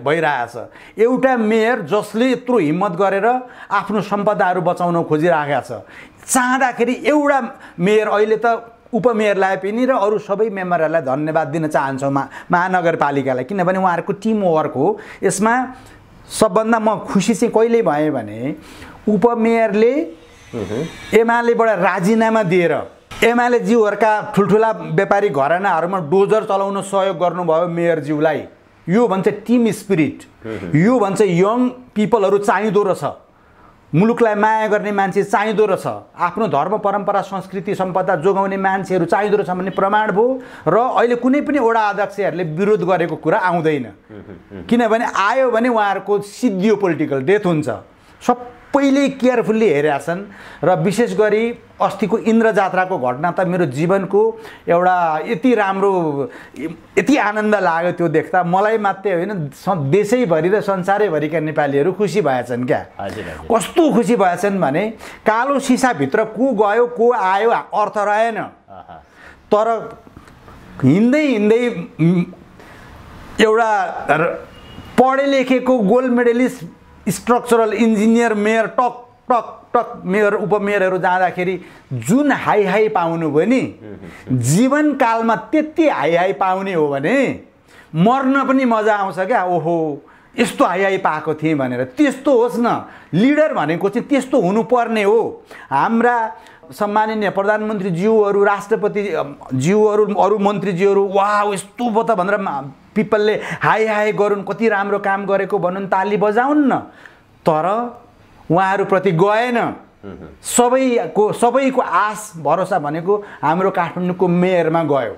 भइरहेछ। एउटा मेयर जसले यत्रो हिम्मत गरेर आफ्नो सम्पदाहरू बचाउन खोजिरहेको छ। चाहँदाखेरि एउटा मेयर अहिले त उपमेयरलाई पनि र अरू सबै मेम्बरहरूलाई धन्यवाद दिन चाहन्छौँ महानगरपालिकालाई, किनभने उहाँहरूको टिम वर्क हो। यसमा सबभन्दा म खुसी चाहिँ कहिले भएँ भने उपमेयरले एमालेबाट राजीनामा दिएर एमालेज्यूहरूका ठुल्ठुला व्यापारी घरानाहरूमा डोजर चलाउन सहयोग गर्नुभयो मेयरज्यूलाई। यो भन्छ टिम स्पिरिट। यो भन्छ यङ पिपलहरू चाहिँदो रहेछ, मुलुकलाई माया गर्ने मान्छे चाहिँदो रहेछ, आफ्नो धर्म परम्परा संस्कृति सम्पदा जोगाउने मान्छेहरू चाहिँदो रहेछ भन्ने प्रमाण भयो। र अहिले कुनै पनि वडा अध्यक्षहरूले विरोध गरेको कुरा आउँदैन, किनभने आयो भने उहाँहरूको सिद्धियो पोलिटिकल डेथ हुन्छ। सबैले केयरफुल्ली हेरेका छन्। र विशेष गरी अस्तिको इन्द्र जात्राको घटना त मेरो जीवनको एउटा यति राम्रो यति आनन्द लाग्यो त्यो देख्दा। मलाई मात्रै होइन देशैभरि र संसारैभरिका नेपालीहरू खुसी भएछन् क्या। कस्तो खुसी भएछन् भने कालो सिसाभित्र को गयो को आयो अर्थ रहेन, तर हिँड्दै हिँड्दै एउटा पढे लेखेको gold medalist structural engineer mayor टक टक टक मेयर उपमेयरहरू जाँदाखेरि जुन हाई हाई पाउनुभयो नि, जीवनकालमा त्यति हाई हाई पाउने हो भने मर्न पनि मजा आउँछ क्या। ओहो यस्तो हाई हाई पाएको थिएँ भनेर। त्यस्तो होस् न, लिडर भनेको चाहिँ त्यस्तो हुनुपर्ने हो। हाम्रा सम्माननीय प्रधानमन्त्रीज्यूहरू, राष्ट्रपतिज्यूहरू, अरू मन्त्रीज्यूहरू वाह यस्तो भयो त भनेर पिपलले हाई हाई गरून्, कति राम्रो काम गरेको भनुन्, ताली बजाउन् न। तर उहाँहरूप्रति गएन। सबैको आश भरोसा भनेको हाम्रो काठमाडौँको मेयरमा गयो।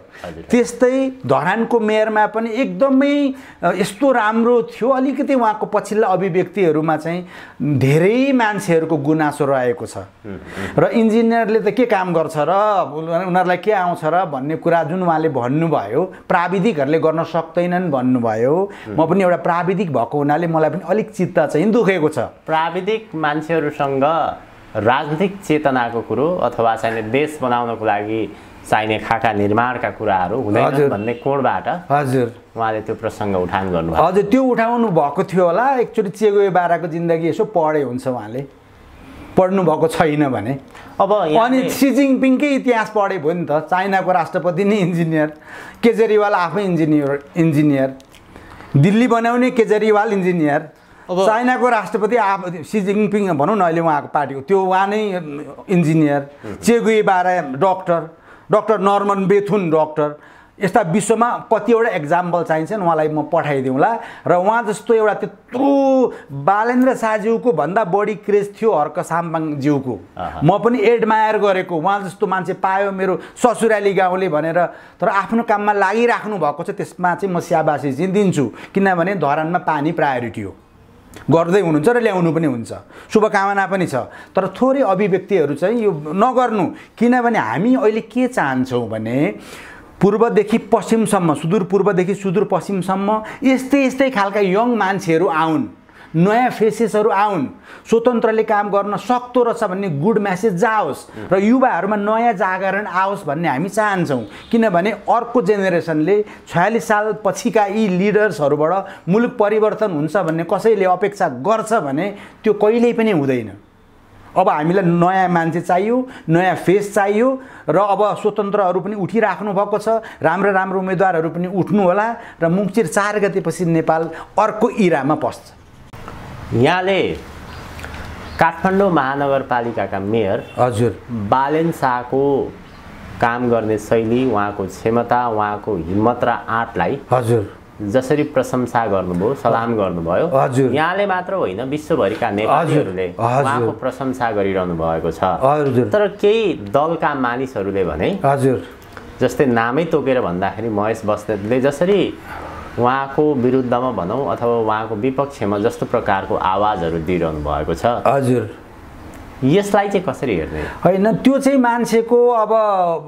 त्यस्तै धरानको मेयरमा पनि एकदमै यस्तो राम्रो थियो। अलिकति उहाँको पछिल्ला अभिव्यक्तिहरूमा चाहिँ धेरै मान्छेहरूको गुनासो रहेको छ। र इन्जिनियरले त के काम गर्छ र, उनीहरूलाई के आउँछ र भन्ने कुरा जुन उहाँले भन्नुभयो, प्राविधिकहरूले गर्न सक्दैनन् भन्नुभयो। म पनि एउटा प्राविधिक भएको हुनाले मलाई पनि अलिक चित्त चाहिँ दुखेको छ। प्राविधिक मान्छेहरूसँग राजनीतिक चेतनाको कुरो अथवा चाहिने देश बनाउनको लागि चाहिने खाका निर्माणका कुराहरू हुँदैन भन्ने कोणबाट हजुर उहाँले त्यो प्रसङ्ग उठान गर्नुभयो। हजुर त्यो उठाउनु भएको थियो होला। एकचोटि चे गुएभाराको जिन्दगी यसो पढे हुन्छ, उहाँले पढ्नु भएको छैन भने। अब अनि सी जिनपिङकै इतिहास पढे भयो नि त। चाइनाको राष्ट्रपति नै इन्जिनियर, केजरीवाल आफै इन्जिनियर, दिल्ली बनाउने केजरीवाल इन्जिनियर, चाइनाको राष्ट्रपति सी जिनपिङ भनौँ न अहिले उहाँको पार्टीको त्यो उहाँ नै इन्जिनियर, चे गुएभारा डक्टर नर्मन बेथुन डक्टर। यस्ता विश्वमा कतिवटा एक्जाम्पल चाहिन्छन्, उहाँलाई म पठाइदिउँला। र उहाँ जस्तो एउटा त्यत्रो बालेन्द्र शाहज्यूको भन्दा बढी क्रेज थियो हर्क साम्पाङज्यूको। म पनि एडमायर गरेको, उहाँ जस्तो मान्छे पायो मेरो ससुराली गाउँले भनेर। तर आफ्नो काममा लागिराख्नु भएको छ, त्यसमा चाहिँ म स्याबासी चाहिँ दिन्छु। किनभने धरानमा पानी प्रायोरिटी हो, गर्दै हुनुहुन्छ र ल्याउनु पनि हुन्छ, शुभकामना पनि छ। तर थोरै अभिव्यक्तिहरू चाहिँ यो नगर्नु। किनभने हामी अहिले के चाहन्छौँ भने पूर्वदेखि पश्चिमसम्म, सुदूरपूर्वदेखि सुदूरपश्चिमसम्म यस्तै खालका यङ मान्छेहरू आउन् नयाँ फेसेसहरू आउन्, स्वतन्त्रले काम गर्न सक्दो रहेछ भन्ने गुड मेसेज जाओस् र युवाहरूमा नयाँ जागरण आओस् भन्ने हामी चाहन्छौँ। किनभने अर्को जेनेरेसनले 46 साल पछिका यी लिडर्सहरूबाट मुलुक परिवर्तन हुन्छ भन्ने कसैले अपेक्षा गर्छ भने त्यो कहिल्यै पनि हुँदैन। अब हामीलाई नयाँ मान्छे चाहियो, नयाँ फेस चाहियो र अब स्वतन्त्रहरू पनि उठिराख्नु भएको छ, राम्रो राम्रो उम्मेदवारहरू पनि उठ्नु होला र मङ्सिर 4 गतेपछि नेपाल अर्को इरामा पस्छ। यहाँले काठमाडौँ महानगरपालिकाका मेयर हजुर बालेन शाहको काम गर्ने शैली, उहाँको क्षमता, उहाँको हिम्मत र आँटलाई हजुर जसरी प्रशंसा गर्नुभयो, सलाम गर्नुभयो, हजुर यहाँले मात्र होइन विश्वभरिका नेपालीहरूले उहाँको प्रशंसा गरिरहनु भएको छ। हजुर तर केही दलका मानिसहरूले भने हजुर जस्तै नामै तोकेर भन्दाखेरि महेश बस्नेतले जसरी उहाँको विरुद्धमा भनौँ अथवा उहाँको विपक्षमा जस्तो प्रकारको आवाजहरू दिइरहनु भएको छ, हजुर यसलाई चाहिँ कसरी हेर्ने? होइन, त्यो चाहिँ मान्छेको अब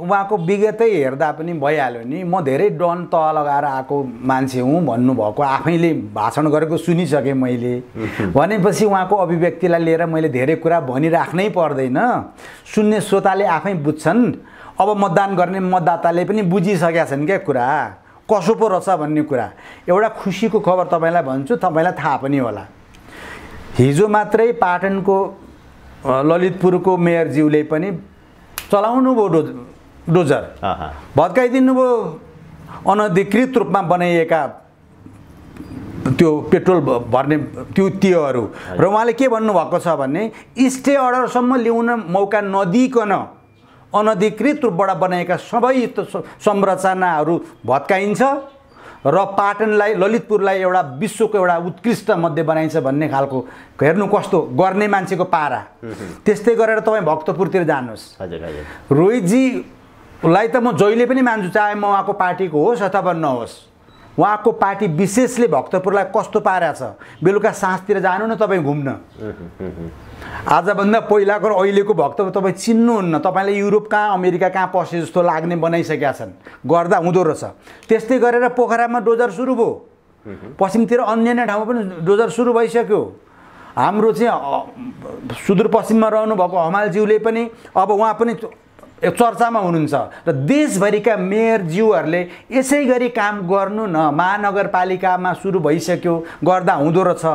उहाँको विगतै हेर्दा पनि भइहाल्यो नि। म धेरै डन तह लगाएर आएको मान्छे हुँ भन्नुभएको आफैले भाषण गरेको सुनिसकेँ मैले। भनेपछि उहाँको अभिव्यक्तिलाई लिएर मैले धेरै कुरा भनिराख्नै पर्दैन, सुन्ने श्रोताले आफै बुझ्छन्। अब मतदान गर्ने मतदाताले पनि बुझिसकेका छन् क्या कुरा कसो पो रहेछ भन्ने कुरा। एउटा खुसीको खबर तपाईँलाई भन्छु, तपाईँलाई थाहा पनि होला। हिजो मात्रै पाटनको ललितपुरको मेयरज्यूले पनि चलाउनु भयो डोजर, भत्काइदिनु भयो अनधिकृत रूपमा बनाइएका त्यो पेट्रोल भर्ने त्योहरू। र उहाँले के भन्नुभएको छ भने स्टे अर्डरसम्म ल्याउन मौका नदिइकन अनधिकृत रूपबाट बनाएका सबै संरचनाहरू भत्काइन्छ र पाटनलाई, ललितपुरलाई एउटा विश्वको एउटा उत्कृष्ट मध्य बनाइन्छ भन्ने खालको। हेर्नु कस्तो गर्ने मान्छेको पारा। त्यस्तै गरेर तपाईँ भक्तपुरतिर जानुहोस्। रोहितजीलाई त म जहिले पनि मान्छु, चाहे म उहाँको पार्टीको होस् अथवा नहोस्। उहाँको पार्टी विशेषले भक्तपुरलाई कस्तो पारा छ। बेलुका साँझतिर जानु न तपाईँ घुम्न। आजभन्दा पहिलाको र अहिलेको भक्तपुर तपाईँ चिन्नुहुन्न। तपाईँले युरोप कहाँ अमेरिका कहाँ पसे जस्तो लाग्ने बनाइसकेका छन्, गर्दा हुँदो रहेछ। त्यस्तै गरेर पोखरामा डोजर सुरु भयो, पश्चिमतिर अन्य ठाउँमा पनि डोजर सुरु भइसक्यो। हाम्रो चाहिँ सुदूरपश्चिममा रहनुभएको हमालज्यूले पनि अब उहाँ पनि चर्चामा हुनुहुन्छ र देशभरिका मेयरज्यूहरूले यसै गरी काम गर्नु न। महानगरपालिकामा सुरु भइसक्यो, गर्दा हुँदो रहेछ।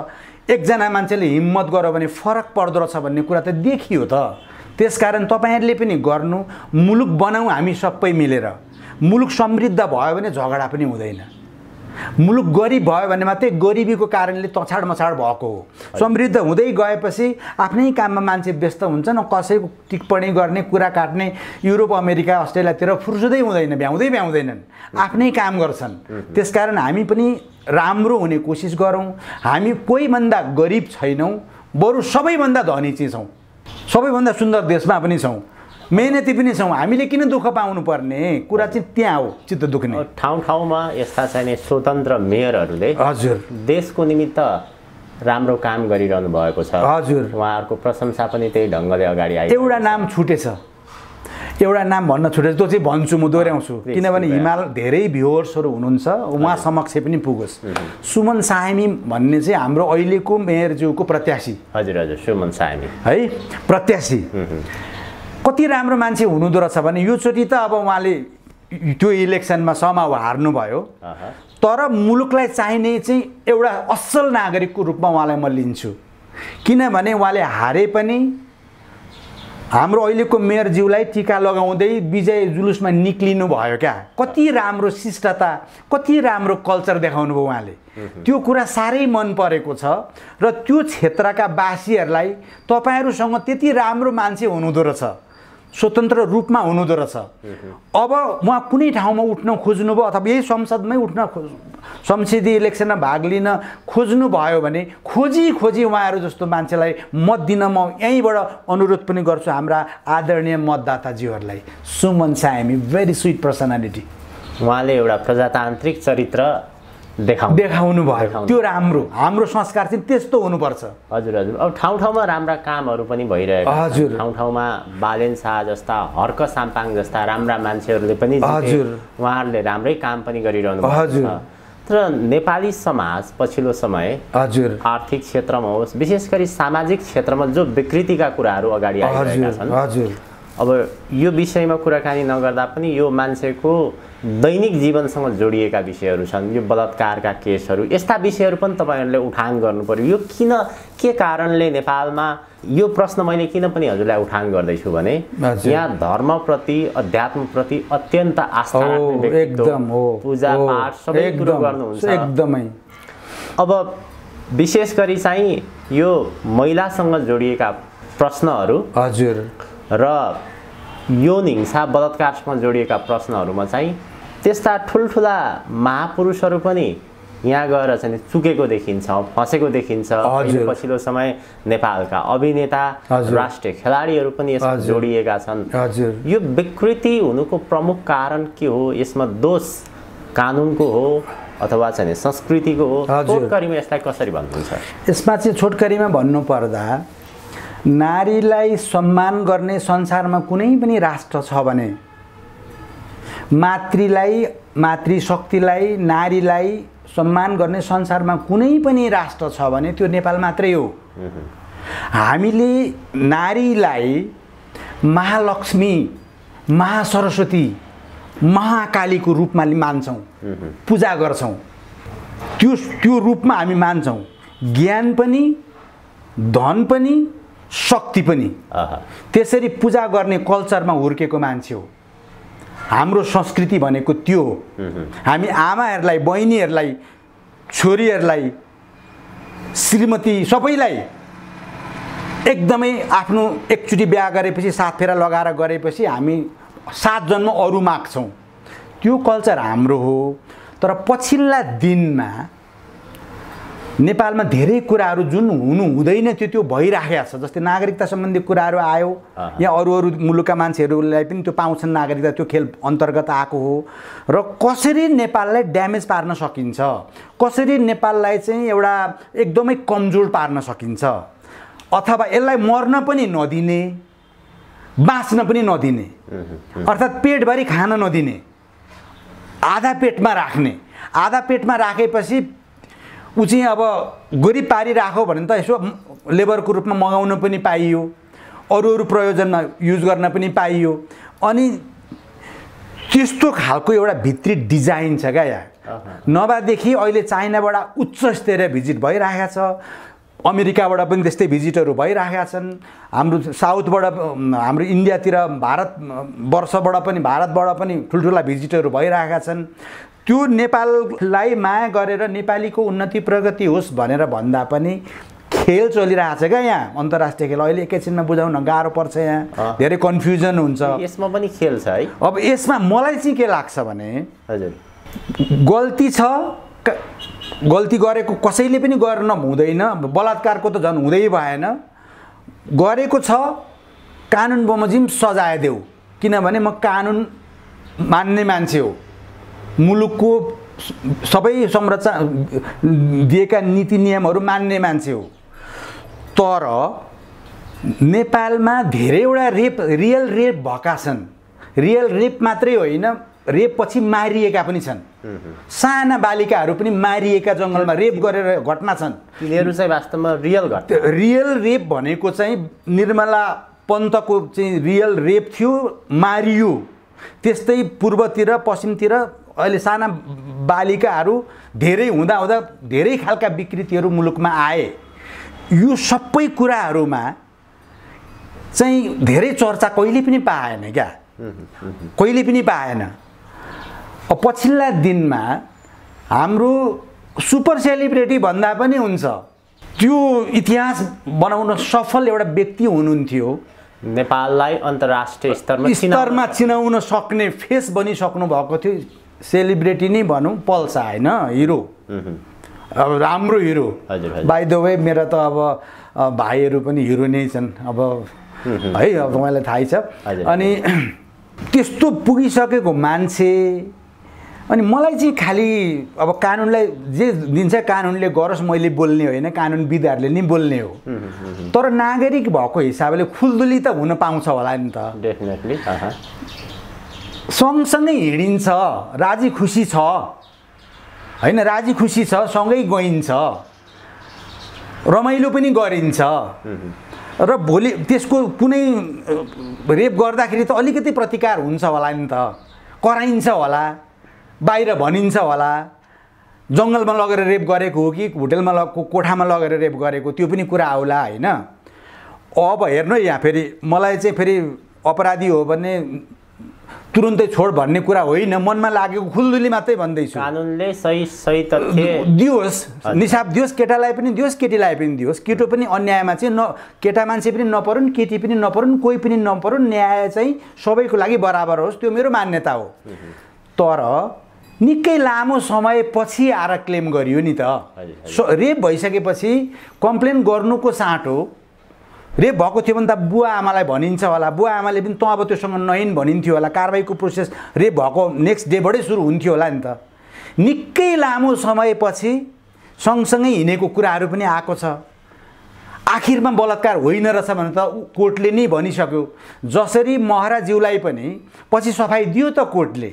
एकजना मान्छेले हिम्मत गर्यो भने फरक पर्दो रहेछ भन्ने कुरा त देखियो त। त्यसकारण तपाईँहरूले पनि गर्नु, मुलुक बनाऊ हामी सबै मिलेर। मुलुक समृद्ध भयो भने झगडा पनि हुँदैन। मुलुक गरिब भयो भने मात्रै गरिबीको कारणले तछाड मछाड भएको हो। समृद्ध हुँदै गएपछि आफ्नै काममा मान्छे व्यस्त हुन्छ न, कसैको टिप्पणी गर्ने, कुरा काट्ने। युरोप अमेरिका अस्ट्रेलियातिर फुर्सदै हुँदैन, भ्याउँदैनन्, आफ्नै काम गर्छन्। त्यसकारण हामी पनि राम्रो हुने कोसिस गरौँ। हामी कोहीभन्दा गरिब छैनौँ, बरु सबैभन्दा धनी चाहिँ छौँ, सबैभन्दा सुन्दर देशमा पनि छौँ, मेहनती पनि छौँ। हामीले किन दुःख पाउनु पर्ने कुरा चाहिँ त्यहाँ हो, चित्त दुख्ने। ठाउँ ठाउँमा यस्ता चाहिने स्वतन्त्र मेयरहरूले हजुर देशको निमित्त राम्रो काम गरिरहनु भएको छ। हजुर उहाँहरूको प्रशंसा पनि त्यही ढङ्गले अगाडि आयो। एउटा नाम छुटेछ, एउटा नाम भन्न छुटेछ, त्यो चाहिँ भन्छु, म दोहोऱ्याउँछु किनभने हिमाल धेरै भ्युवर्सहरू हुनुहुन्छ, उहाँ समक्ष पनि पुगोस्। सुमन सायमी भन्ने चाहिँ हाम्रो अहिलेको मेयरज्यूको प्रत्याशी। हजुर हजुर, सुमन सायमी है प्रत्याशी। कति राम्रो मान्छे हुनुहुँदो रहेछ भने योचोटि त अब उहाँले त्यो इलेक्सनमा समाउ हार्नुभयो, तर मुलुकलाई चाहिने चाहिँ एउटा असल नागरिकको रूपमा उहाँलाई म लिन्छु। किनभने उहाँले हारे पनि हाम्रो अहिलेको मेयरज्यूलाई टीका लगाउँदै विजय जुलुसमा निक्लिनु भयो क्या। कति राम्रो शिष्टता, कति राम्रो कल्चर देखाउनु भयो उहाँले। त्यो कुरा साह्रै मन परेको छ र त्यो क्षेत्रका वासीहरूलाई तपाईँहरूसँग त्यति राम्रो मान्छे हुनुहुँदो रहेछ, स्वतन्त्र रूपमा हुनुहुँदो रहेछ। अब उहाँ कुनै ठाउँमा उठ्न खोज्नुभयो अथवा यही संसदमै संसदीय इलेक्सनमा भाग लिन खोज्नुभयो भने खोजी उहाँहरू जस्तो मान्छेलाई मत दिन म यहीँबाट अनुरोध पनि गर्छु हाम्रा आदरणीय मतदाताजीहरूलाई। Suman Sayami very sweet personality, उहाँले एउटा प्रजातान्त्रिक चरित्र देखाउनु भयो। त्यो राम्रो, हाम्रो संस्कार चाहिँ त्यस्तो हुनुपर्छ। हजुर हजुर, अब ठाउँ ठाउँमा राम्रा कामहरू पनि भइरहेको छ। हजुर, ठाउँ ठाउँमा बालेन शाह जस्ता, हर्क साम्पाङ जस्ता राम्रा मान्छेहरूले पनि हजुर उहाँहरूले राम्रै काम पनि गरिरहनु भएको छ। तर नेपाली समाज पछिल्लो समय हजुर आर्थिक क्षेत्रमा होस् विशेष गरी सामाजिक क्षेत्रमा जो विकृतिका कुराहरू अगाडि आइरहेका छन् हजुर अब यो विषयमा कुराकानी नगर्दा पनि यो मान्छेको दैनिक जीवनसँग जोडिएका विषयहरू छन् यो बलात्कारका केसहरू यस्ता विषयहरू पनि तपाईहरुले उठान गर्नुपर्यो यो किन के कारणले नेपालमा यो प्रश्न मैले किन पनि हजुरलाई उठान गर्दैछु भने यहाँ धर्मप्रति अध्यात्मप्रति अत्यन्त आस्था राख्ने व्यक्तित्व एकदम हो पूजा पाठ सबै कुरो गर्नुहुन्छ एकदमै अब विशेष गरी चाहिँ यो महिलासँग जोडिएका प्रश्नहरू हजुर र यौन हिंसा बलात्कारसँग जोडिएका प्रश्नहरूमा चाहिँ त्यस्ता ठुलठुला महापुरुषहरू पनि यहाँ गएर चाहिँ चुकेको देखिन्छ फसेको देखिन्छ पछिल्लो समय नेपालका अभिनेता राष्ट्रिय खेलाडीहरू पनि यसमा जोडिएका छन् यो विकृति हुनुको प्रमुख कारण के हो यसमा दोष कानुनको हो अथवा चाहिँ संस्कृतिको हो छोटकरीमा यसलाई कसरी भन्नुहुन्छ यसमा चाहिँ छोटकरीमा भन्नुपर्दा नारीलाई सम्मान गर्ने संसारमा कुनै पनि राष्ट्र छ भने मातृशक्तिलाई नारीलाई सम्मान गर्ने संसारमा कुनै पनि राष्ट्र छ भने त्यो नेपाल मात्रै हो। हामीले नारीलाई महालक्ष्मी महासरस्वती महाकालीको रूपमा मान्छौँ पूजा गर्छौँ त्यो रूपमा हामी मान्छौँ ज्ञान पनि धन पनि शक्ति पनि त्यसरी पूजा गर्ने कल्चरमा हुर्केको मान्छे हो हाम्रो संस्कृति भनेको त्यो हो। हामी आमाहरूलाई बहिनीहरूलाई छोरीहरूलाई श्रीमती सबैलाई एकदमै आफ्नो एकचोटि बिहा गरेपछि सात फेरा लगाएर गरेपछि हामी 7 जन्म अरू माग्छौँ त्यो कल्चर हाम्रो हो। तर पछिल्ला दिनमा नेपालमा धेरै कुराहरू जुन हुनु हुँदैन त्यो भइराखेको छ जस्तै नागरिकता सम्बन्धी कुराहरू आयो या अरू मुलुकका मान्छेहरूलाई पनि त्यो पाउँछन् नागरिकता त्यो खेल अन्तर्गत आएको हो र कसरी नेपाललाई ड्यामेज पार्न सकिन्छ कसरी नेपाललाई चाहिँ एउटा एकदमै कमजोर पार्न सकिन्छ अथवा यसलाई मर्न पनि नदिने बाँच्न पनि नदिने अर्थात् पेटभरि खान नदिने आधा पेटमा राख्ने आधा पेटमा राखेपछि उ चाहिँ अब गरिब पारिराखो भने त यसो लेबरको रूपमा मगाउन पनि पाइयो अरू प्रयोजनमा युज गर्न पनि पाइयो अनि त्यस्तो खालको एउटा भित्री डिजाइन छ क्या यहाँ नभएदेखि अहिले चाइनाबाट उच्च स्तरीय भिजिट भइरहेको छ अमेरिकाबाट पनि त्यस्तै भिजिटहरू भइरहेका छन् हाम्रो साउथबाट हाम्रो इन्डियातिर भारतबाट पनि ठुल्ठुला भिजिटहरू भइरहेका छन् त्यो नेपाललाई माया गरेर नेपालीको उन्नति प्रगति होस् भनेर भन्दा पनि खेल चलिरहेछ क्या यहाँ अन्तर्राष्ट्रिय खेल अहिले एकैछिनमा बुझाउन गाह्रो पर्छ यहाँ धेरै कन्फ्युजन हुन्छ यसमा पनि खेल छ है। अब यसमा मलाई चाहिँ के लाग्छ भने हजुर गल्ती छ गल्ती गरेको कसैले पनि गर्न हुँदैन बलात्कारको त झन् हुँदै भएन गरेको छ कानुन बमोजिम सजाय देऊ किनभने म कानुन मान्ने मान्छे हो मुलुकको सबै संरचना दिएका नीति नियमहरू मान्ने मान्छे हो। तर नेपालमा धेरैवटा रियल रेप भएका छन् रियल रेप मात्रै होइन रेप पछि मारिएका पनि छन् साना बालिकाहरू पनि मारिएका जङ्गलमा रेप गरेर घटना छन् तिनीहरू चाहिँ वास्तवमा रियल घटना रियल रेप भनेको चाहिँ निर्मला पन्तको चाहिँ रियल रेप थियो मारियो त्यस्तै पूर्वतिर पश्चिमतिर अहिले साना बालिकाहरू धेरै हुँदा धेरै खालका विकृतिहरू मुलुकमा आए यो सबै कुराहरूमा चाहिँ धेरै चर्चा कहिले पनि पाएन क्या कहिले पनि पाएन। पछिल्ला दिनमा हाम्रो सुपर सेलिब्रिटी भन्दा पनि हुन्छ त्यो इतिहास बनाउन सफल एउटा व्यक्ति हुनुहुन्थ्यो नेपाललाई अन्तर्राष्ट्रिय स्तरमा चिनाउन सक्ने फेस बनिसक्नु भएको थियो सेलिब्रिटी नै भनौँ पल्सा होइन हिरो अब राम्रो हिरो बाइ द वे मेरो त अब भाइहरू पनि हिरो नै छन् अब है अब तपाईँलाई थाहै छ अनि त्यस्तो पुगिसकेको मान्छे अनि मलाई चाहिँ खालि अब कानुनलाई जे दिन्छ कानुनले गरोस् मैले बोल्ने होइन कानुनविदहरूले नै बोल्ने हो तर नागरिक भएको हिसाबले खुल्दुली त हुन पाउँछ होला नि त डेफिनेटली सँगसँगै हिँडिन्छ राजी खुसी छ हैन, राजी खुसी छ, सँगै गइन्छ, रमाइलो पनि गरिन्छ र भोलि त्यसको कुनै रेप गर्दाखेरि त अलिकति प्रतिकार हुन्छ होला नि त, कराइन्छ होला, बाहिर भनिन्छ होला, जङ्गलमा लगेर रेप गरेको हो कि होटलमा कोठामा लगेर रेप गरेको, त्यो पनि कुरा आउला हैन। अब हेर्नु यहाँ फेरि मलाई चाहिँ फेरि अपराधी हो भने तुरुन्तै छोड भन्ने कुरा होइन, मनमा लागेको खुल्दुली मात्रै भन्दैछु। कानुनले सही तथ्य दियोस्, निसाब दियोस्, केटालाई पनि दियोस्, केटीलाई पनि दियोस्। केटो पनि अन्यायमा चाहिँ केटा मान्छे पनि नपरुन्, केटी पनि नपरुन्, कोही पनि नपरुन्, न्याय चाहिँ सबैको लागि बराबर होस्, त्यो मेरो मान्यता हो। तर निकै लामो समयपछि आएर क्लेम गरियो नि त। रेप भइसकेपछि कम्प्लेन गर्नुको साटो रेप भएको थियो भने त बुवा आमालाई भनिन्छ होला, बुवा आमाले पनि तँ अब त्योसँग नहिन भनिन्थ्यो होला, कारबाहीको प्रोसेस रेप भएको नेक्स्ट डेबाटै सुरु हुन्थ्यो होला नि त। निकै लामो समयपछि सँगसँगै हिँडेको कुराहरू पनि आएको छ। आखिरमा बलात्कार होइन रहेछ भने त कोर्टले नै भनिसक्यो। जसरी महाराज्यूलाई पनि पछि सफाई दियो त कोर्टले,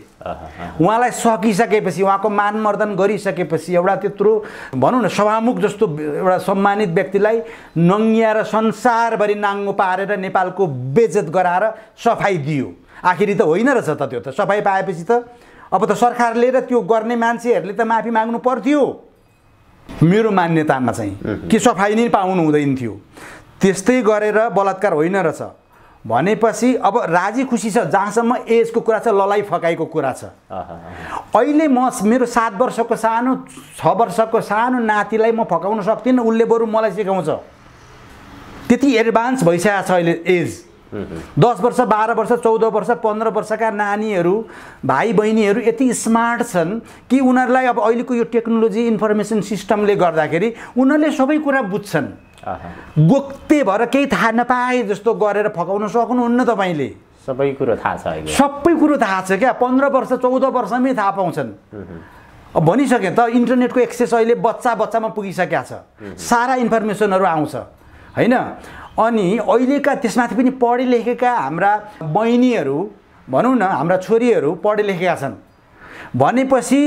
उहाँलाई सकिसकेपछि, उहाँको मानमर्दन गरिसकेपछि एउटा त्यत्रो भनौँ न सभामुख जस्तो एउटा सम्मानित व्यक्तिलाई नङ्गियाएर संसारभरि नाङ्गो पारेर नेपालको बेइज्जत गराएर सफाई दियो। आखिरी त होइन रहेछ त, त्यो त सफाई पाएपछि त अब त सरकारले र त्यो गर्ने मान्छेहरूले त माफी माग्नु पर्थ्यो मेरो मान्यतामा चाहिँ, कि सफाई नै पाउनु हुँदैन थियो। त्यस्तै गरेर बलात्कार होइन रहेछ भनेपछि अब राजी खुसी छ, जहाँसम्म एजको कुरा छ, ललाई फकाइको कुरा छ। अहिले मेरो 7 वर्षको सानो 6 वर्षको सानो नातिलाई म फकाउन सक्दिनँ, उसले बरु मलाई सिकाउँछ। त्यति एडभान्स भइसकेको छ अहिले एज। 10 वर्ष 12 वर्ष 14 वर्ष 15 वर्षका नानीहरू भाइ बहिनीहरू यति स्मार्ट छन् कि उनीहरूलाई अब अहिलेको यो टेक्नोलोजी इन्फर्मेसन सिस्टमले गर्दाखेरि उनीहरूले सबै कुरा बुझ्छन्। गोक्ते भएर केही थाहा नपाए जस्तो गरेर फकाउन सक्नुहुन्न तपाईँले। सबै कुरो थाहा छ अहिले, सबै कुरो थाहा छ क्या। 15 वर्ष 14 वर्षमै थाहा पाउँछन्। अब भनिसके त इन्टरनेटको एक्सेस अहिले बच्चामा पुगिसकेको छ, सारा इन्फर्मेसनहरू आउँछ हैन। अनि अहिलेका त्यसमाथि पनि पढे लेखेका हाम्रा बहिनीहरू भनौँ न, हाम्रा छोरीहरू पढे लेखेका छन् भनेपछि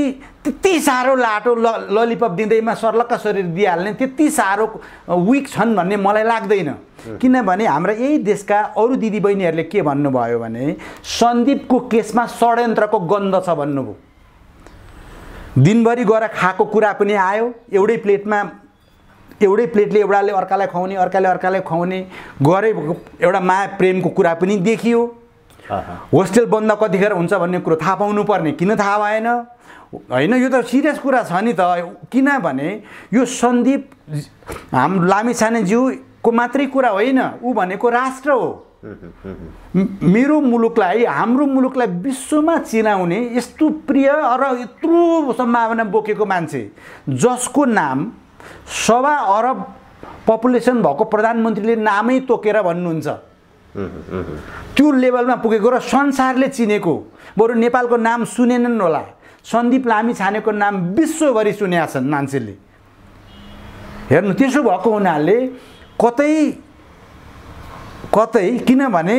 त्यति साह्रो लाटो ललिपप दिँदैमा सर्लक्क शरीर दिइहाल्ने त्यति साह्रो विक छन् भन्ने मलाई लाग्दैन। किनभने हाम्रा यही देशका अरू दिदीबहिनीहरूले के भन्नुभयो भने सन्दीपको केसमा षड्यन्त्रको गन्ध छ भन्नुभयो। दिनभरि गएर खाएको कुरा पनि आयो, एउटै प्लेटले एउटाले अर्कालाई खुवाउने, अर्काले अर्कालाई खुवाउने गरे, एउटा माया प्रेमको कुरा पनि देखियो। होस्टेल बन्द कतिखेर हुन्छ भन्ने कुरो थाहा पाउनु पर्ने, किन थाहा भएन हैन? यो त सिरियस कुरा छ नि त। किनभने यो सन्दीप लामिछानेज्यूको मात्रै कुरा होइन, ऊ भनेको राष्ट्र हो। मेरो मुलुकलाई, हाम्रो मुलुकलाई विश्वमा चिनाउने यस्तो प्रिय र यत्रो सम्भावना बोकेको मान्छे जसको नाम 1.25 अरब पपुलेसन भएको प्रधानमन्त्रीले नामै तोकेर भन्नुहुन्छ, त्यो लेभलमा पुगेको र संसारले चिनेको। बरु नेपालको नाम सुनेनन् होला, सन्दीप लामिछानेको नाम विश्वभरि सुनेका छन् मान्छेले। हेर्नु, त्यसो भएको हुनाले कतै किनभने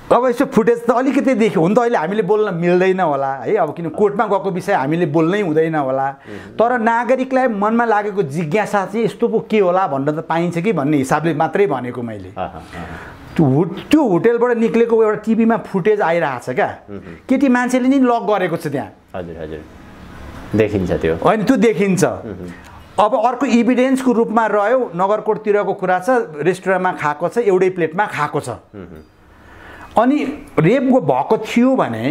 अब यसो फुटेज त अलिकति देख्यो हुन त अहिले हामीले बोल्न मिल्दैन होला है, अब किन कोर्टमा गएको विषय हामीले बोल्नै हुँदैन होला। तर नागरिकलाई मनमा लागेको जिज्ञासा चाहिँ यस्तो पो के होला भनेर त पाइन्छ कि भन्ने हिसाबले मात्रै भनेको मैले। त्यो होटेलबाट निक्लेको एउटा टिभीमा फुटेज आइरहेको छ क्या, केटी मान्छेले नि लक गरेको छ त्यहाँ। हजुर हजुर, देखिन्छ त्यो, होइन त्यो देखिन्छ। अब अर्को इभिडेन्सको रूपमा रह्यो, नगरकोटतिरको कुरा छ, रेस्टुरेन्टमा खाएको छ, एउटै प्लेटमा खाएको छ। अनि रेप भएको थियो भने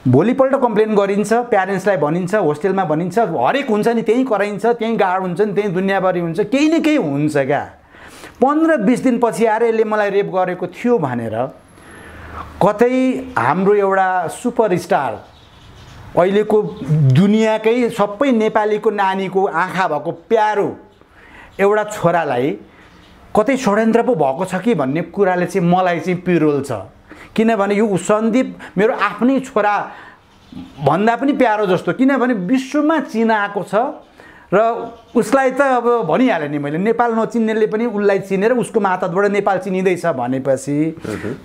भोलिपल्ट कम्प्लेन गरिन्छ, प्यारेन्ट्सलाई भनिन्छ, होस्टेलमा भनिन्छ, हरेक हुन्छ नि, त्यहीँ कराइन्छ, त्यहीँ गार्ड हुन्छ नि, त्यहीँ दुनियाँभरि हुन्छ, केही न केही हुन्छ क्या। 15-20 दिनपछि आएर यसले मलाई रेप गरेको थियो भनेर कतै हाम्रो एउटा सुपरस्टार अहिलेको दुनियाँकै सबै नेपालीको नानीको आँखा भएको प्यारो एउटा छोरालाई कतै षड्यन्त्र पो भएको छ कि भन्ने कुराले चाहिँ मलाई चाहिँ पिरोल छ। किनभने यो सन्दीप मेरो आफ्नै छोरा भन्दा पनि प्यारो जस्तो, किनभने विश्वमा चिनाएको छ र उसलाई त अब भनिहालेँ नि मैले, नेपाल नचिन्नेले पनि उसलाई चिनेर उसको मातहतबाट नेपाल चिनिँदैछ भनेपछि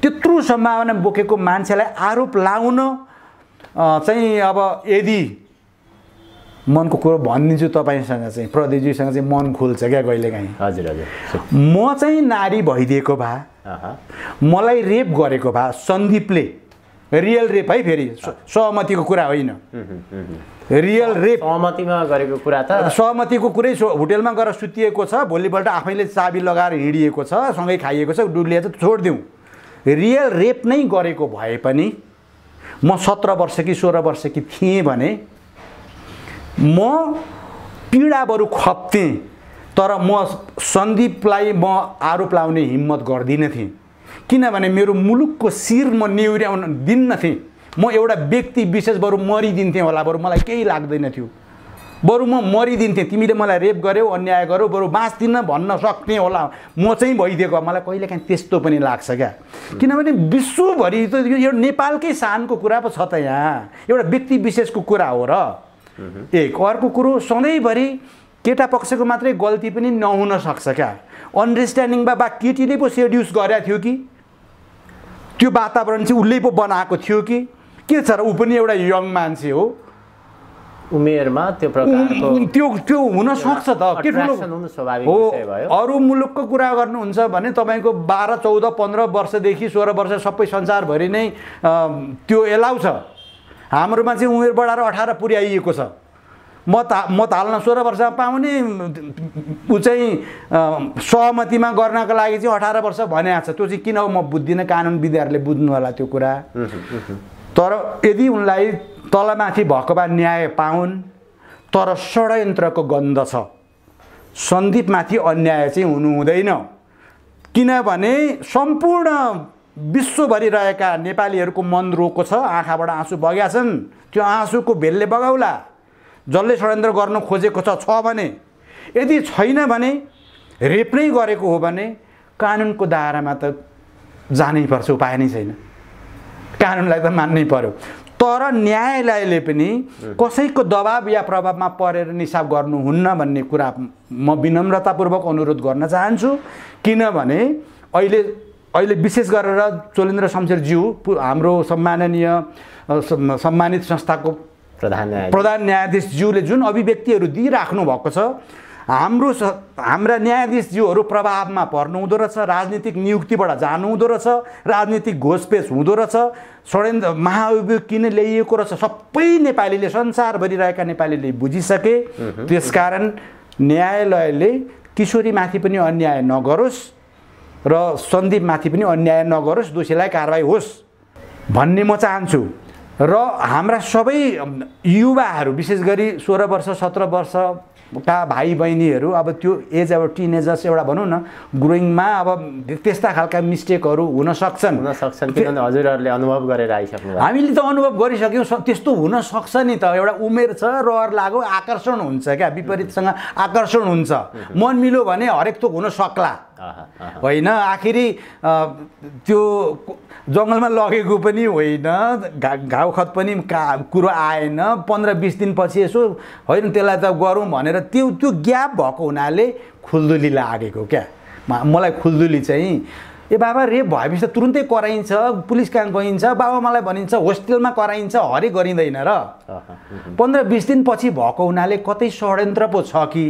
त्यत्रो सम्भावना बोकेको मान्छेलाई आरोप लाउन चाहिँ अब यदि मनको कुरो भनिदिन्छु तपाईँसँग चाहिँ प्रदीपजीसँग चाहिँ मन खुल्छ क्या कहिलेकाहीँ। हजुर हजुर। म चाहिँ नारी भइदिएको भए, मलाई रेप गरेको भए सन्दीपले, रियल रेप है, फेरि सहमतिको कुरा होइन, रियल रेप सहमतिमा गरेको कुरा त सहमतिको कुरै होटेलमा गएर सुतिएको छ, भोलिपल्ट आफैले चाबी लगाएर हिँडिएको छ, सँगै खाइएको छ, डुलिए त छोडिदिउँ। रियल रेप नै गरेको भए पनि म 17 वर्ष कि 16 वर्ष कि थिएँ भने म पीडा बरु खप्थेँ, तर म सन्दीपलाई म आरोप लाउने हिम्मत गर्दिनँ थिएँ, किनभने मेरो मुलुकको शिर म नेउर्याउन दिन्न थिएँ। म एउटा व्यक्ति विशेष बरु मरिदिन्थेँ होला, बरु मलाई केही लाग्दैन थियो, बरु म मरिदिन्थेँ। तिमीले मलाई रेप गर्यौ, अन्याय गर्यौ, बरु बाँच्दिनँ भन्न सक्थेँ होला म चाहिँ भइदिएको। मलाई कहिलेकाहीँ त्यस्तो पनि लाग्छ क्या, किनभने विश्वभरि त यो नेपालकै शानको कुरा पो छ त, यहाँ एउटा व्यक्ति विशेषको कुरा हो र। एक अर्को कुरो, सधैँभरि केटा पक्षको मात्रै गल्ती पनि नहुन सक्छ क्या। अन्डरस्ट्यान्डिङमा बा केटीले पो सेड्युस गरेको थियो कि त्यो वातावरण चाहिँ उसले पो बनाएको थियो कि के छ र, ऊ पनि एउटा यङ मान्छे हो, उमेरमा त्यो प्रकारको त्यो हुन सक्छ त, के ठुलो हो। अरू मुलुकको कुरा गर्नुहुन्छ भने तपाईँको 12, 14, 15 वर्षदेखि 16 वर्ष सबै संसारभरि नै त्यो एलाउ छ। हाम्रोमा चाहिँ उमेर बढाएर 18 पुर्याइएको छ। मत हाल्न 16 वर्षमा पाउने, ऊ चाहिँ सहमतिमा गर्नको लागि चाहिँ 18 वर्ष भनेको छ। त्यो चाहिँ किन हो म बुझ्दिनँ, कानुनविदहरूले बुझ्नु होला त्यो कुरा। तर यदि उनलाई तलमाथि भएको भए न्याय पाउन्, तर षड्यन्त्रको गन्ध छ, सन्दीपमाथि अन्याय चाहिँ हुनु हुँदैन, किनभने सम्पूर्ण विश्वभरि रहेका नेपालीहरूको मन रोको छ, आँखाबाट आँसु बगेका छन्। त्यो आँसुको भेलले बगाउला, जसले षड्यन्त्र गर्नु खोजेको छ भने। यदि छैन भने, रेप नै गरेको हो भने कानुनको दायरामा त जानै पर्छ, उपाय नै छैन, कानुनलाई त मान्नै पर्यो। तर न्यायालयले पनि कसैको दबाब या प्रभावमा परेर निसाब गर्नुहुन्न भन्ने कुरा म विनम्रतापूर्वक अनुरोध गर्न चाहन्छु, किनभने अहिले विशेष गरेर चोलेन्द्र शमशेरज्यू, हाम्रो सम्मानित संस्थाको प्रधान न्यायाधीशज्यूले जुन अभिव्यक्तिहरू दिइराख्नु भएको छ, हाम्रा न्यायाधीशज्यूहरू प्रभावमा पर्नु हुँदो रहेछ, राजनीतिक नियुक्तिबाट जानु हुँदो रहेछ, राजनीतिक घोषपेश हुँदो रहेछ, षड्यन्त्र महाअभियोग किन ल्याइएको रहेछ सबै नेपालीले, संसारभरि रहेका नेपालीले बुझिसके। त्यसकारण न्यायालयले किशोरीमाथि पनि अन्याय नगरोस् र सन्दीपमाथि पनि अन्याय नगरोस्, दोषीलाई कारबाही होस् भन्ने म चाहन्छु। र हाम्रा सबै युवाहरू, विशेष गरी 16 वर्ष 17 वर्षका भाइ बहिनीहरू, अब त्यो एज अब टिनेजर्स एउटा भनौँ न, ग्रोइङमा अब त्यस्ता खालका मिस्टेकहरू हुन सक्छन्, किनभने हजुरहरूले अनुभव गरेर आइसक्नु, हामीले त अनुभव गरिसक्यौँ। त्यस्तो हुन सक्छ नि त, एउटा उमेर छ, रहर लाग्यो, आकर्षण हुन्छ क्या, विपरीतसँग आकर्षण हुन्छ, मन मिल्यो भने हरेक थोक हुन सक्ला होइन। आखिरी त्यो जङ्गलमा लगेको पनि होइन, घाउखत पनि कुरो आएन, 15-20 दिनपछि यसो होइन त्यसलाई त गरौँ भनेर त्यो ग्याप भएको हुनाले खुल्दुली लागेको क्या। मलाई खुल्दुली चाहिँ ए बाबा रेप भएपछि त तुरुन्तै कराइन्छ, पुलिस कहाँ गइन्छ, बाबामालाई भनिन्छ, होस्टेलमा कराइन्छ, हरेक गरिँदैन र 15-20 दिनपछि भएको हुनाले कतै षड्यन्त्र पो छ कि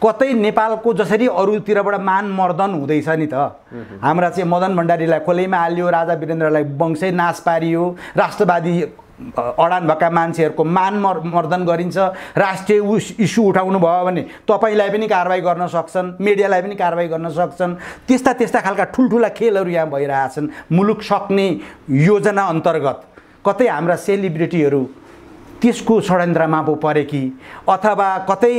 कतै नेपालको जसरी अरूतिरबाट मान मर्दन हुँदैछ नि त। हाम्रा चाहिँ मदन भण्डारीलाई खोलैमा हालियो, राजा वीरेन्द्रलाई वंशै नाश पारियो, राष्ट्रवादी अडान भएका मान्छेहरूको मान मर्दन गरिन्छ। राष्ट्रिय इस्यु उठाउनु भयो भने तपाईँलाई पनि कारबाही गर्न सक्छन्, मिडियालाई पनि कारबाही गर्न सक्छन्। त्यस्ता खालका ठुल्ठुला खेलहरू यहाँ भइरहेछन्। मुलुक सक्ने योजना अन्तर्गत कतै हाम्रा सेलिब्रिटीहरू त्यसको षड्यन्त्रमा पो परे कि, अथवा कतै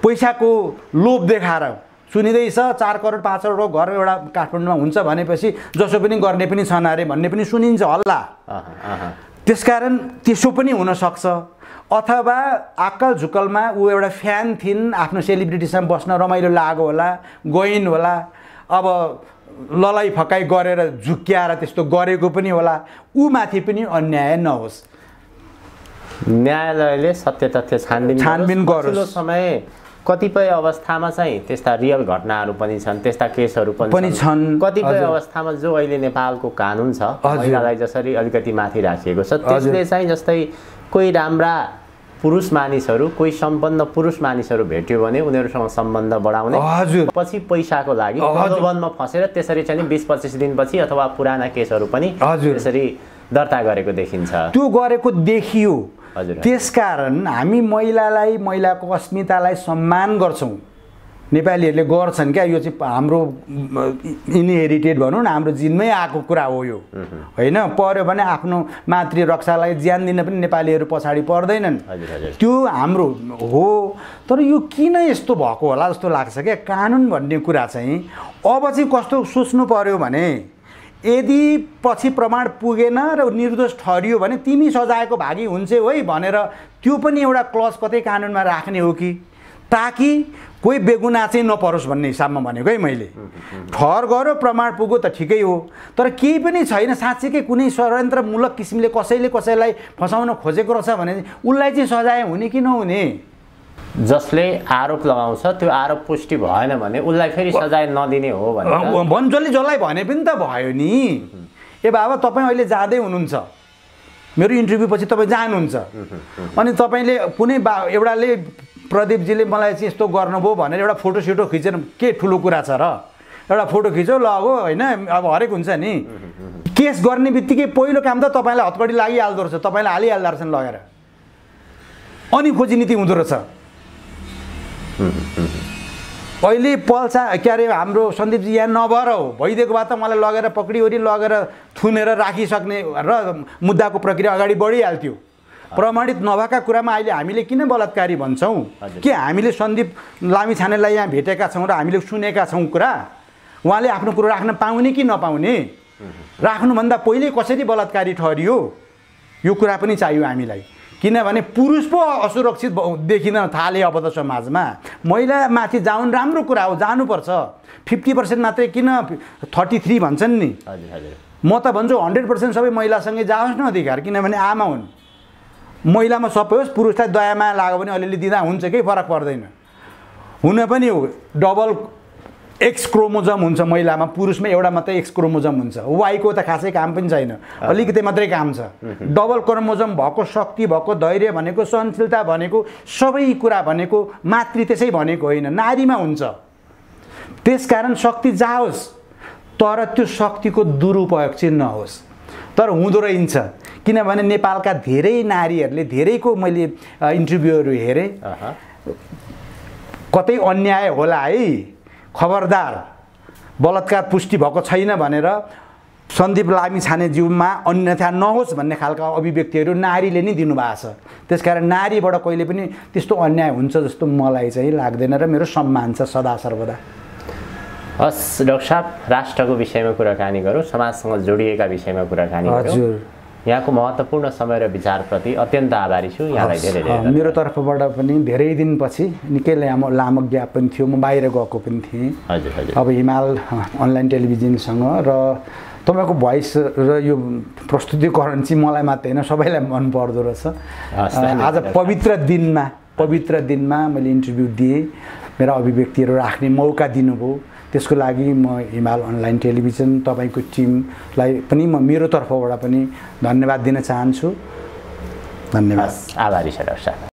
पैसाको लोभ देखाएर सुनिँदैछ 4 करोड 5 करोडको घर एउटा काठमाडौँमा हुन्छ भनेपछि जसो पनि गर्ने पनि छन् अरे भन्ने पनि सुनिन्छ हल्ला। त्यसकारण त्यसो पनि हुनसक्छ। अथवा आक्कल झुक्कलमा ऊ एउटा फ्यान थिइन्, आफ्नो सेलिब्रिटीसँग बस्न रमाइलो लाग्यो होला, गइन् होला, अब ललाइ फकाइ गरेर झुक्क्याएर त्यस्तो गरेको पनि होला। ऊ माथि पनि अन्याय नहोस्, न्यायालयले सत्य तथ्य छानबिन गरोस्। समय कतिपय अवस्थामा चाहिँ त्यस्ता रियल घटनाहरू पनि छन्, त्यस्ता केसहरू पनि छन्। कतिपय अवस्थामा जो अहिले नेपालको कानुन छ महिलालाई जसरी अलिकति माथि राखिएको छ त्यसले चाहिँ, जस्तै कोही राम्रा पुरुष मानिसहरू कोही सम्पन्न पुरुष मानिसहरू भेट्यो भने उनीहरूसँग सम्बन्ध बढाउने हजुर पछि पैसाको लागि प्रलोभनमा फसेर त्यसरी चाहिँ 20-25 दिनपछि अथवा पुराना केसहरू पनि त्यसरी दर्ता गरेको देखिन्छ। त्यो गरेको देखियो। हजुर त्यसकारण हामी महिलालाई महिलाको अस्मितालाई सम्मान गर्छौँ। नेपालीहरूले गर्छन् क्या, यो चाहिँ हाम्रो इनहेरिटेड भनौँ न, हाम्रो जिनमै आएको कुरा हो यो होइन। पर्यो भने आफ्नो मातृ रक्षालाई ज्यान दिन पनि नेपालीहरू पछाडि पर्दैनन्, त्यो हाम्रो हो। तर यो किन यस्तो भएको होला जस्तो लाग्छ क्या। कानुन भन्ने कुरा चाहिँ अब चाहिँ कस्तो सोच्नु पर्यो भने यदि पछि प्रमाण पुगेन र निर्दोष ठहरियो भने तिमी सजायको भागी हुन्छे है भनेर त्यो पनि एउटा क्लज कतै कानुनमा राख्ने हो कि, ताकि कोही बेगुना चाहिँ नपरोस् भन्ने हिसाबमा भनेको है मैले। ठहर गऱ्यो प्रमाण पुग्यो त ठिकै हो, तर केही पनि छैन साँच्चीकै कुनै षड्यन्त्रमूलक किसिमले कसैले कसैलाई फसाउन खोजेको रहेछ भने उसलाई चाहिँ सजाय हुने कि नहुने। जसले आरोप लगाउँछ त्यो आरोप पुष्टि भएन भने उसलाई फेरि सजाय नदिने हो भने जसलाई भने पनि त भयो नि। ए बाबा तपाईँ अहिले जाँदै हुनुहुन्छ, मेरो इन्टरभ्यू पछि तपाईँ जानुहुन्छ, अनि तपाईँले कुनै एउटाले प्रदीपजीले मलाई चाहिँ यस्तो गर्नुभयो भनेर एउटा फोटो सोटो खिचेर के ठुलो कुरा छ र, एउटा फोटो खिच्यो लगो होइन, अब हरेक हुन्छ नि। केस गर्ने बित्तिकै पहिलो काम त तपाईँलाई हतकडी लागिहाल्दो रहेछ, तपाईँलाई हालिहाल्दो रहेछन् लगेर, अनि खोजी नीति हुँदो रहेछ। अहिले पल्सा के अरे हाम्रो सन्दीपजी यहाँ नभएर हो, भइदिएको भए त मलाई लगेर पक्रिओरी लगेर थुनेर राखिसक्ने र मुद्दाको प्रक्रिया अगाडि बढिहाल्थ्यो। प्रमाणित नभएका कुरामा अहिले हामीले किन बलात्कारी भन्छौँ? के हामीले सन्दीप लामिछानेलाई यहाँ भेटेका छौँ र हामीले सुनेका छौँ कुरा? उहाँले आफ्नो कुरो राख्न पाउने कि नपाउने? राख्नुभन्दा पहिले कसरी बलात्कारी ठहरियो यो कुरा पनि चाहियो हामीलाई। किनभने पुरुष पो असुरक्षित देखिन थाले अब त समाजमा। महिलामाथि जाउन राम्रो कुरा हो, जानुपर्छ। 50% मात्रै किन 33 भन्छन् नि। म त भन्छु 100% सबै महिलासँगै जाओस् न अधिकार, किनभने आमा हुन्। महिलामा सबै होस्, पुरुषलाई दया माया लाग्यो भने अलिअलि दिँदा हुन्छ, केही फरक पर्दैन। हुन पनि हो, डबल एक्स क्रोमोजम हुन्छ महिलामा, पुरुषमा एउटा मात्रै एक्स क्रोमोजम हुन्छ। वाइको त खासै काम पनि छैन, अलिकति मात्रै काम छ। डबल क्रोमोजम भएको शक्ति भएको धैर्य भनेको सहनशीलता भनेको सबै कुरा भनेको मातृ त्यसै भनेको होइन, नारीमा हुन्छ। त्यसकारण शक्ति जाओस्, तर त्यो शक्तिको दुरुपयोग चाहिँ नहोस्। तर हुँदो रहन्छ, किनभने नेपालका धेरै नारीहरूले, धेरैको मैले इन्टरभ्यूहरू हेरेँ, कतै अन्याय होला है, खबरदार बलात्कार पुष्टि भएको छैन भनेर सन्दीप लामिछानेज्यूमा अन्यथा नहोस् भन्ने खालका अभिव्यक्तिहरू नारीले नै दिनुभएको छ। त्यसकारण नारीबाट कहिले पनि त्यस्तो अन्याय हुन्छ जस्तो मलाई चाहिँ लाग्दैन र मेरो सम्मान छ सदा सर्वदा। हस् डाक्टर साहब, राष्ट्रको विषयमा कुराकानी गरौँ, समाजसँग जोडिएका विषयमा कुराकानी गरौँ। हजुर, यहाँको महत्त्वपूर्ण समय र विचारप्रति अत्यन्त आभारी छु। यहाँलाई धेरै धेरै मेरो तर्फबाट पनि धेरै दिनपछि निकै लामो ग्याप पनि थियो, म बाहिर गएको पनि थिएँ। हजुर हजुर। अब हिमाल अनलाइन टेलिभिजनसँग र तपाईँको भोइस र यो प्रस्तुतिकरण चाहिँ मलाई मात्रै होइन सबैलाई मन पर्दो रहेछ। आज पवित्र दिनमा मैले इन्टरभ्यू दिएँ, मेरा अभिव्यक्तिहरू राख्ने मौका दिनुभयो, त्यसको लागि म हिमाल अनलाइन टेलिभिजन तपाईँको टिमलाई पनि म मेरो तर्फबाट पनि धन्यवाद दिन चाहन्छु। धन्यवाद, आभारी छ डाक्टर साहब।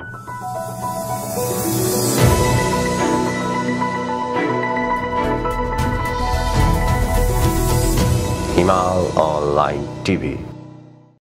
हिमाल अनलाइन टिभी।